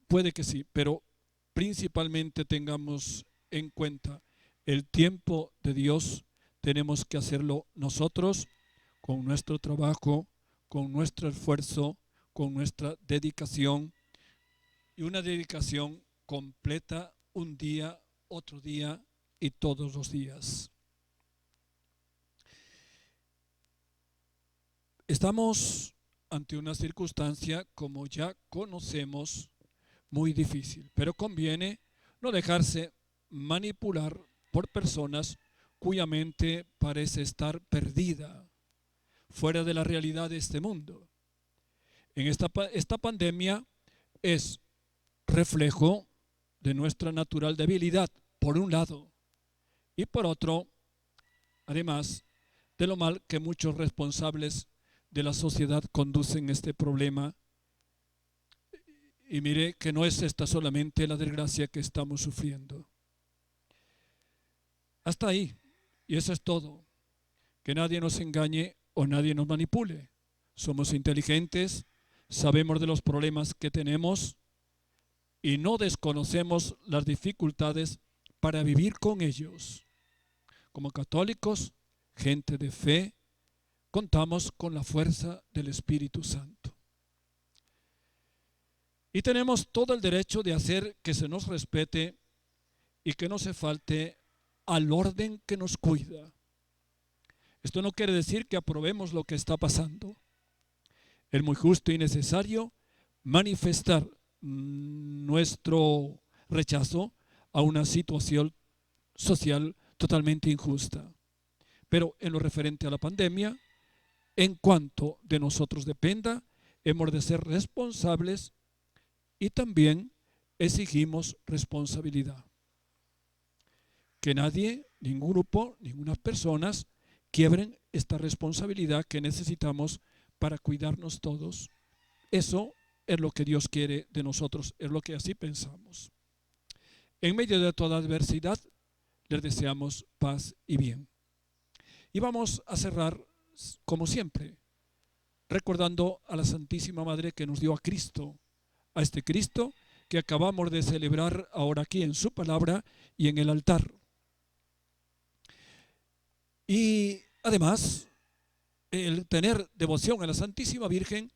Puede que sí, pero principalmente tengamos en cuenta el tiempo de Dios. Tenemos que hacerlo nosotros con nuestro trabajo, con nuestro esfuerzo, con nuestra dedicación, y una dedicación completa un día, otro día y todos los días. Estamos ante una circunstancia, como ya conocemos, muy difícil, pero conviene no dejarse manipular por personas cuya mente parece estar perdida, fuera de la realidad de este mundo. En esta pandemia es reflejo de nuestra natural debilidad, por un lado, y por otro, además, de lo mal que muchos responsables de la sociedad conducen este problema. Y mire que no es esta solamente la desgracia que estamos sufriendo. Hasta ahí, y eso es todo. Que nadie nos engañe o nadie nos manipule. Somos inteligentes, sabemos de los problemas que tenemos y no desconocemos las dificultades para vivir con ellos. Como católicos, gente de fe, contamos con la fuerza del Espíritu Santo. Y tenemos todo el derecho de hacer que se nos respete y que no se falte al orden que nos cuida. Esto no quiere decir que aprobemos lo que está pasando. Es muy justo y necesario manifestar nuestro rechazo a una situación social totalmente injusta. Pero en lo referente a la pandemia, en cuanto de nosotros dependa, hemos de ser responsables y también exigimos responsabilidad. Que nadie, ningún grupo, ninguna personas quiebren esta responsabilidad que necesitamos para cuidarnos todos. Eso es lo que Dios quiere de nosotros, es lo que así pensamos. En medio de toda adversidad, les deseamos paz y bien. Y vamos a cerrar, como siempre, recordando a la Santísima Madre que nos dio a Cristo, a este Cristo que acabamos de celebrar ahora aquí en su palabra y en el altar. Y además, el tener devoción a la Santísima Virgen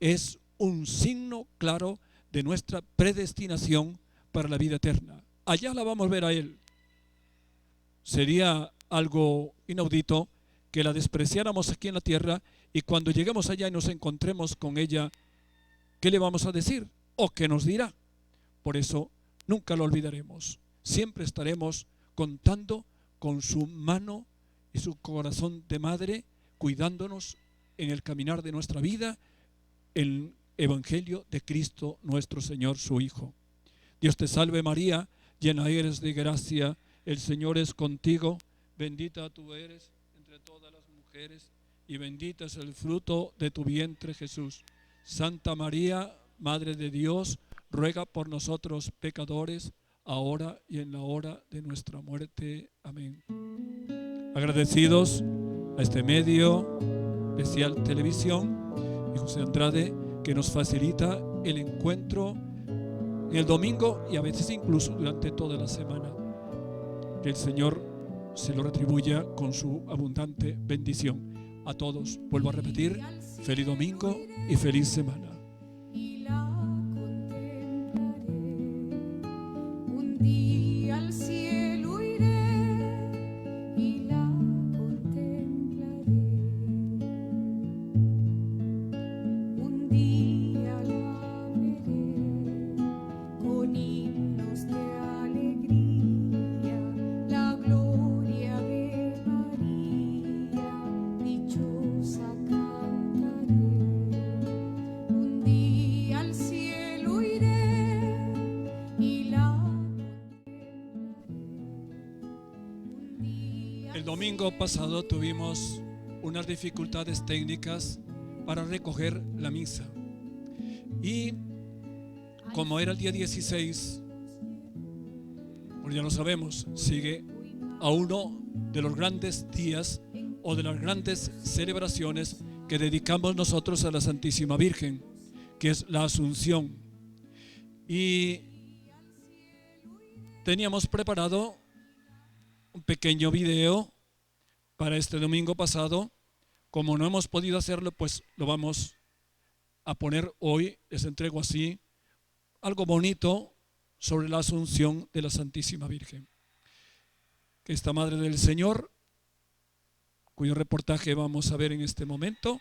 es un signo claro de nuestra predestinación para la vida eterna. Allá la vamos a ver a Él. Sería algo inaudito que la despreciáramos aquí en la tierra y cuando lleguemos allá y nos encontremos con ella, ¿qué le vamos a decir? ¿O qué nos dirá? Por eso nunca lo olvidaremos. Siempre estaremos contando con su mano y su corazón de madre, cuidándonos en el caminar de nuestra vida, el Evangelio de Cristo nuestro Señor, su Hijo. Dios te salve María, llena eres de gracia, el Señor es contigo, bendita tú eres entre todas las mujeres y bendito es el fruto de tu vientre Jesús. Santa María, Madre de Dios, ruega por nosotros pecadores, ahora y en la hora de nuestra muerte. Amén. Agradecidos a este medio especial televisión y José Andrade, que nos facilita el encuentro en el domingo y a veces incluso durante toda la semana. Que el Señor se lo retribuya con su abundante bendición. A todos, vuelvo a repetir, feliz domingo y feliz semana. Un día al cielo iré y la contemplaré. Un día la veré con himnos de alegría, la gloria de María, dichosa cantaré. Un día al cielo iré y la El domingo pasado tuvimos unas dificultades técnicas para recoger la misa. Y como era el día 16, pues ya lo sabemos, sigue a uno de los grandes días o de las grandes celebraciones que dedicamos nosotros a la Santísima Virgen, que es la Asunción. Y teníamos preparado un pequeño video para este domingo pasado. Como no hemos podido hacerlo, pues lo vamos a poner hoy. Les entrego así algo bonito sobre la Asunción de la Santísima Virgen. Que esta Madre del Señor, cuyo reportaje vamos a ver en este momento,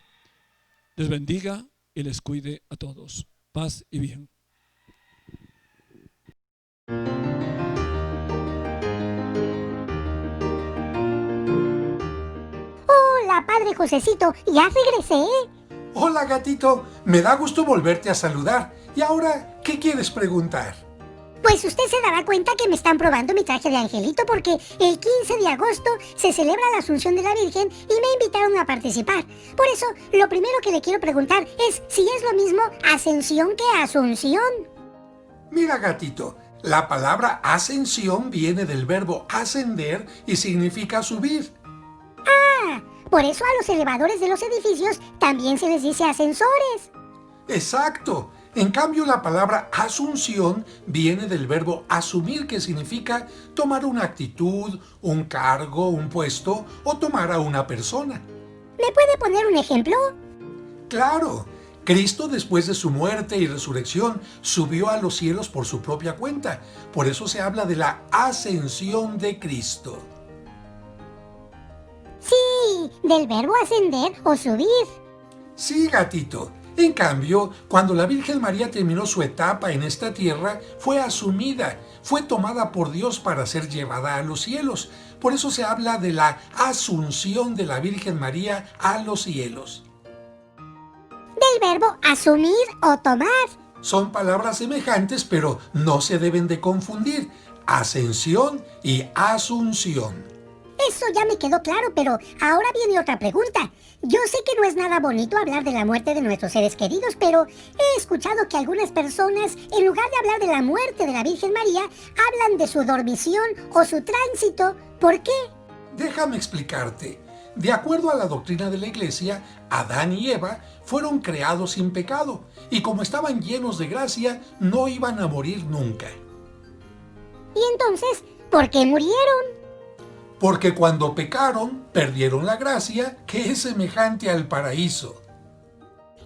les bendiga y les cuide a todos. Paz y bien. Hola, Padre Josecito, ya regresé. Hola, gatito, me da gusto volverte a saludar. ¿Y ahora qué quieres preguntar? Pues usted se dará cuenta que me están probando mi traje de angelito porque el 15 de agosto se celebra la Asunción de la Virgen y me invitaron a participar. Por eso, lo primero que le quiero preguntar es si es lo mismo ascensión que asunción. Mira, gatito, la palabra ascensión viene del verbo ascender y significa subir. Ah, por eso a los elevadores de los edificios también se les dice ascensores. Exacto. En cambio, la palabra asunción viene del verbo asumir, que significa tomar una actitud, un cargo, un puesto o tomar a una persona. ¿Me puede poner un ejemplo? Claro. Cristo, después de su muerte y resurrección, subió a los cielos por su propia cuenta. Por eso se habla de la ascensión de Cristo. Sí, del verbo ascender o subir. Sí, gatito. En cambio, cuando la Virgen María terminó su etapa en esta tierra, fue asumida, fue tomada por Dios para ser llevada a los cielos. Por eso se habla de la asunción de la Virgen María a los cielos. Del verbo asumir o tomar. Son palabras semejantes, pero no se deben de confundir. Ascensión y asunción. Eso ya me quedó claro, pero ahora viene otra pregunta. Yo sé que no es nada bonito hablar de la muerte de nuestros seres queridos, pero he escuchado que algunas personas, en lugar de hablar de la muerte de la Virgen María, hablan de su dormición o su tránsito. ¿Por qué? Déjame explicarte. De acuerdo a la doctrina de la Iglesia, Adán y Eva fueron creados sin pecado, y como estaban llenos de gracia, no iban a morir nunca. ¿Y entonces por qué murieron? Porque cuando pecaron, perdieron la gracia, que es semejante al paraíso.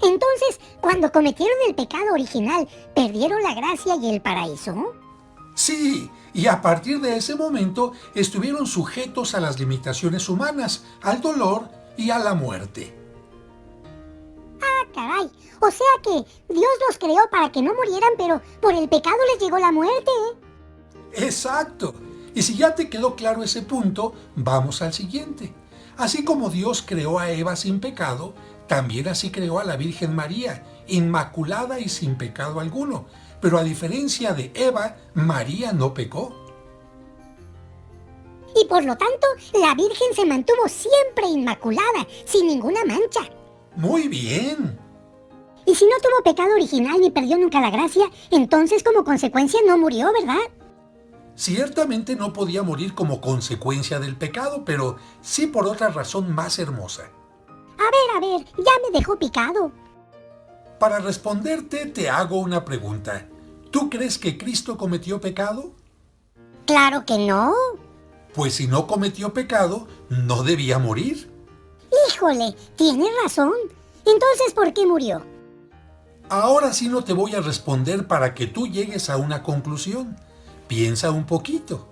Entonces, cuando cometieron el pecado original, ¿perdieron la gracia y el paraíso? Sí, y a partir de ese momento estuvieron sujetos a las limitaciones humanas, al dolor y a la muerte. Ah, caray. O sea que Dios los creó para que no murieran, pero por el pecado les llegó la muerte. Exacto. Y si ya te quedó claro ese punto, vamos al siguiente. Así como Dios creó a Eva sin pecado, también así creó a la Virgen María, inmaculada y sin pecado alguno. Pero a diferencia de Eva, María no pecó. Y por lo tanto, la Virgen se mantuvo siempre inmaculada, sin ninguna mancha. Muy bien. Y si no tuvo pecado original ni perdió nunca la gracia, entonces como consecuencia no murió, ¿verdad? Ciertamente no podía morir como consecuencia del pecado, pero sí por otra razón más hermosa. A ver, ya me dejó picado. Para responderte, te hago una pregunta. ¿Tú crees que Cristo cometió pecado? Claro que no. Pues si no cometió pecado, no debía morir. Híjole, tienes razón. Entonces, ¿por qué murió? Ahora sí no te voy a responder para que tú llegues a una conclusión. Piensa un poquito.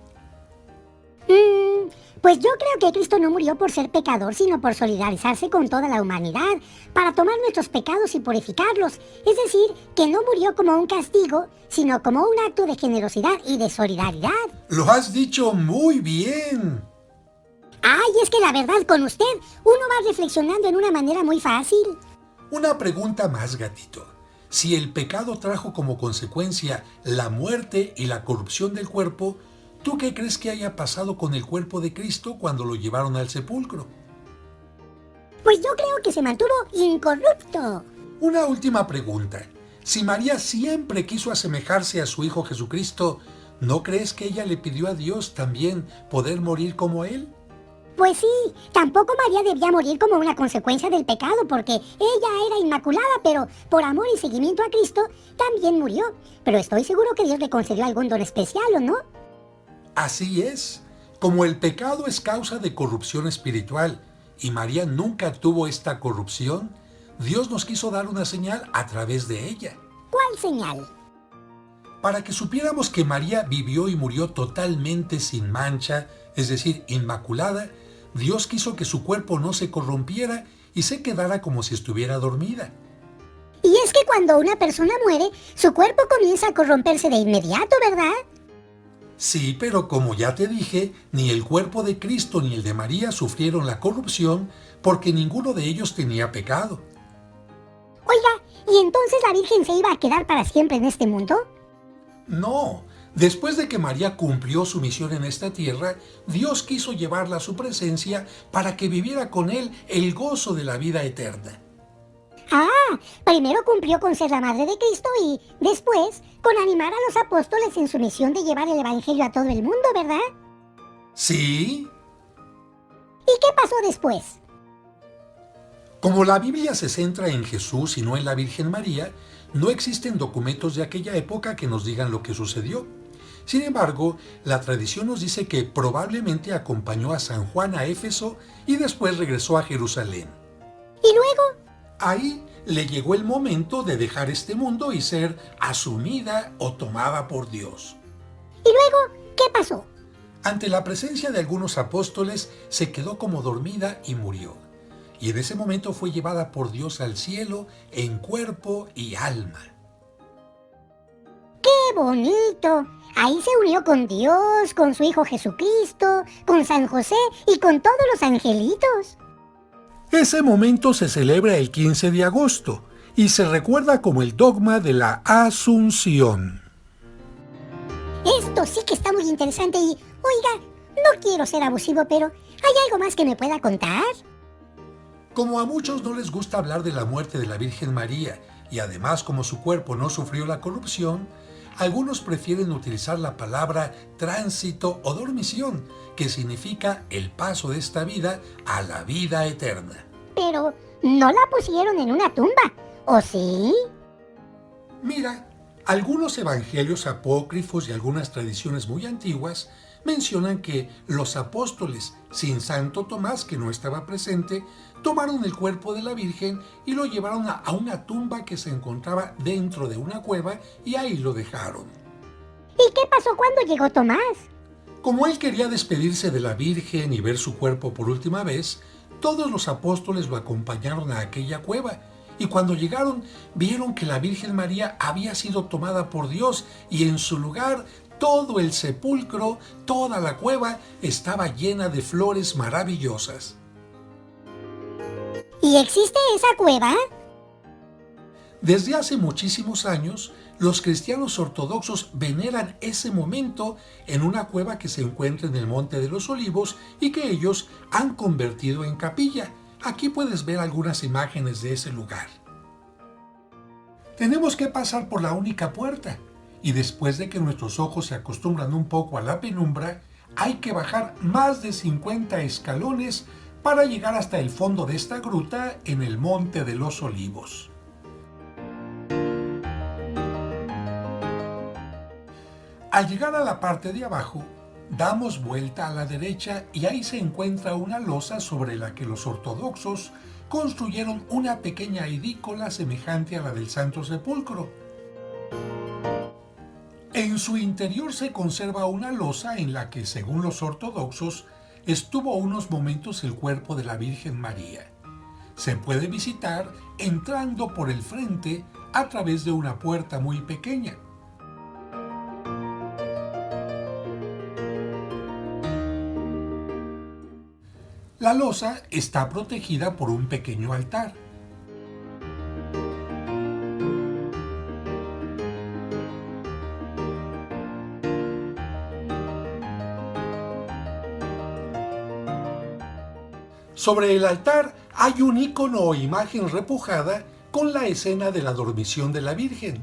Pues yo creo que Cristo no murió por ser pecador, sino por solidarizarse con toda la humanidad, para tomar nuestros pecados y purificarlos. Es decir, que no murió como un castigo, sino como un acto de generosidad y de solidaridad. Lo has dicho muy bien. Ay, es que la verdad, con usted, uno va reflexionando en una manera muy fácil. Una pregunta más, gatito. Si el pecado trajo como consecuencia la muerte y la corrupción del cuerpo, ¿tú qué crees que haya pasado con el cuerpo de Cristo cuando lo llevaron al sepulcro? Pues yo creo que se mantuvo incorrupto. Una última pregunta. Si María siempre quiso asemejarse a su Hijo Jesucristo, ¿no crees que ella le pidió a Dios también poder morir como Él? Pues sí, tampoco María debía morir como una consecuencia del pecado, porque ella era inmaculada, pero por amor y seguimiento a Cristo también murió. Pero estoy seguro que Dios le concedió algún don especial, ¿o no? Así es. Como el pecado es causa de corrupción espiritual y María nunca tuvo esta corrupción, Dios nos quiso dar una señal a través de ella. ¿Cuál señal? Para que supiéramos que María vivió y murió totalmente sin mancha, es decir, inmaculada, Dios quiso que su cuerpo no se corrompiera y se quedara como si estuviera dormida. Y es que cuando una persona muere, su cuerpo comienza a corromperse de inmediato, ¿verdad? Sí, pero como ya te dije, ni el cuerpo de Cristo ni el de María sufrieron la corrupción porque ninguno de ellos tenía pecado. Oiga, ¿y entonces la Virgen se iba a quedar para siempre en este mundo? No, después de que María cumplió su misión en esta tierra, Dios quiso llevarla a su presencia para que viviera con Él el gozo de la vida eterna. Ah, primero cumplió con ser la madre de Cristo y después con animar a los apóstoles en su misión de llevar el evangelio a todo el mundo, ¿verdad? Sí. ¿Y qué pasó después? Como la Biblia se centra en Jesús y no en la Virgen María, no existen documentos de aquella época que nos digan lo que sucedió. Sin embargo, la tradición nos dice que probablemente acompañó a San Juan a Éfeso y después regresó a Jerusalén. ¿Y luego? Ahí le llegó el momento de dejar este mundo y ser asumida o tomada por Dios. ¿Y luego qué pasó? Ante la presencia de algunos apóstoles, se quedó como dormida y murió. Y en ese momento fue llevada por Dios al cielo en cuerpo y alma. ¡Qué bonito! Ahí se unió con Dios, con su Hijo Jesucristo, con San José y con todos los angelitos. Ese momento se celebra el 15 de agosto y se recuerda como el dogma de la Asunción. Esto sí que está muy interesante y, oiga, no quiero ser abusivo, pero ¿hay algo más que me pueda contar? Como a muchos no les gusta hablar de la muerte de la Virgen María y además como su cuerpo no sufrió la corrupción, Algunos prefieren utilizar la palabra tránsito o dormición, que significa el paso de esta vida a la vida eterna. Pero no la pusieron en una tumba, ¿o sí? Mira, algunos evangelios apócrifos y algunas tradiciones muy antiguas mencionan que los apóstoles, sin Santo Tomás, que no estaba presente, tomaron el cuerpo de la Virgen y lo llevaron a una tumba que se encontraba dentro de una cueva y ahí lo dejaron. ¿Y qué pasó cuando llegó Tomás? Como él quería despedirse de la Virgen y ver su cuerpo por última vez, todos los apóstoles lo acompañaron a aquella cueva. Y cuando llegaron, vieron que la Virgen María había sido tomada por Dios y en su lugar todo el sepulcro, toda la cueva, estaba llena de flores maravillosas. ¿Y existe esa cueva? Desde hace muchísimos años, los cristianos ortodoxos veneran ese momento en una cueva que se encuentra en el Monte de los Olivos y que ellos han convertido en capilla. Aquí puedes ver algunas imágenes de ese lugar. Tenemos que pasar por la única puerta y después de que nuestros ojos se acostumbran un poco a la penumbra, hay que bajar más de 50 escalones para llegar hasta el fondo de esta gruta en el Monte de los Olivos. Al llegar a la parte de abajo, damos vuelta a la derecha y ahí se encuentra una losa sobre la que los ortodoxos construyeron una pequeña edícola semejante a la del Santo Sepulcro. En su interior se conserva una losa en la que, según los ortodoxos, estuvo unos momentos el cuerpo de la Virgen María. Se puede visitar entrando por el frente a través de una puerta muy pequeña. La losa está protegida por un pequeño altar. Sobre el altar hay un icono o imagen repujada con la escena de la dormición de la Virgen.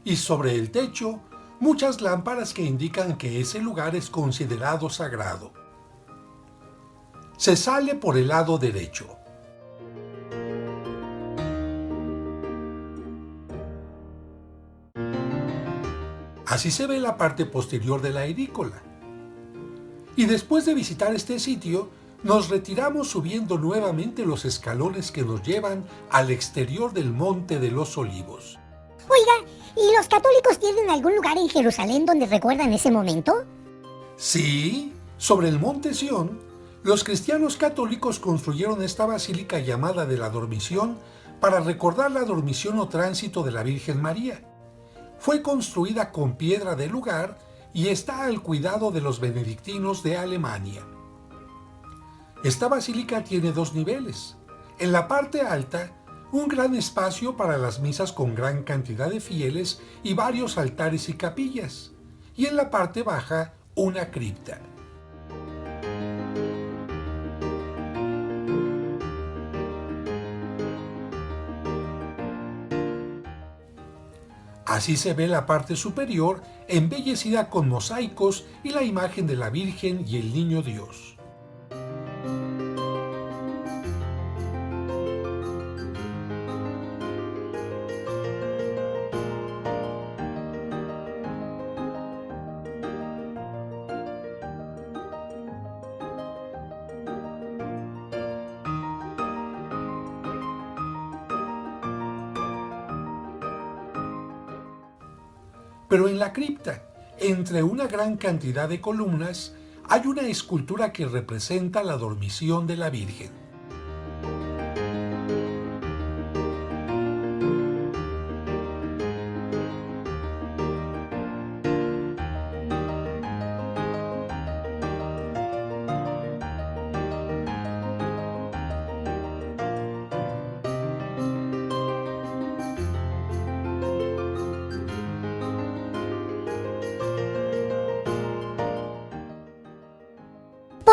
Y sobre el techo, muchas lámparas que indican que ese lugar es considerado sagrado. Se sale por el lado derecho. Así se ve la parte posterior de la edícola. Y después de visitar este sitio, nos retiramos subiendo nuevamente los escalones que nos llevan al exterior del Monte de los Olivos. Oiga, ¿y los católicos tienen algún lugar en Jerusalén donde recuerdan ese momento? Sí, sobre el Monte Sión, los cristianos católicos construyeron esta basílica llamada de la Dormición para recordar la dormición o tránsito de la Virgen María. Fue construida con piedra del lugar y está al cuidado de los benedictinos de Alemania. Esta basílica tiene 2 niveles. En la parte alta, un gran espacio para las misas con gran cantidad de fieles y varios altares y capillas. Y en la parte baja, una cripta. Así se ve la parte superior, embellecida con mosaicos y la imagen de la Virgen y el Niño Dios. Pero en la cripta, entre una gran cantidad de columnas, hay una escultura que representa la dormición de la Virgen.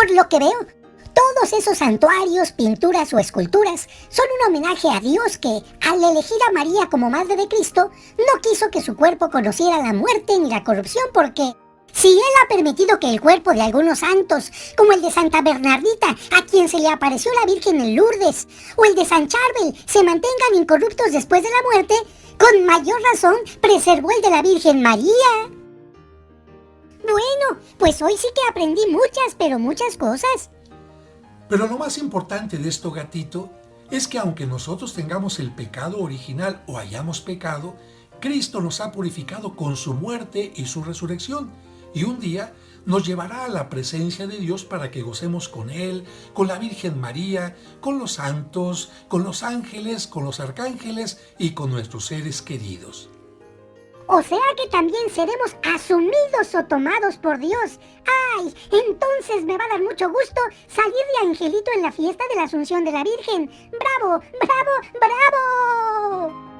Por lo que veo, todos esos santuarios, pinturas o esculturas son un homenaje a Dios que, al elegir a María como Madre de Cristo, no quiso que su cuerpo conociera la muerte ni la corrupción porque, si Él ha permitido que el cuerpo de algunos santos, como el de Santa Bernardita, a quien se le apareció la Virgen en Lourdes, o el de San Charbel, se mantengan incorruptos después de la muerte, con mayor razón preservó el de la Virgen María. Bueno, pues hoy sí que aprendí muchas cosas. Pero lo más importante de esto, gatito, es que aunque nosotros tengamos el pecado original o hayamos pecado, Cristo nos ha purificado con su muerte y su resurrección, y un día nos llevará a la presencia de Dios para que gocemos con Él, con la Virgen María, con los santos, con los ángeles, con los arcángeles y con nuestros seres queridos. O sea que también seremos asumidos o tomados por Dios. ¡Ay! Entonces me va a dar mucho gusto salir de angelito en la fiesta de la Asunción de la Virgen. ¡Bravo! ¡Bravo! ¡Bravo!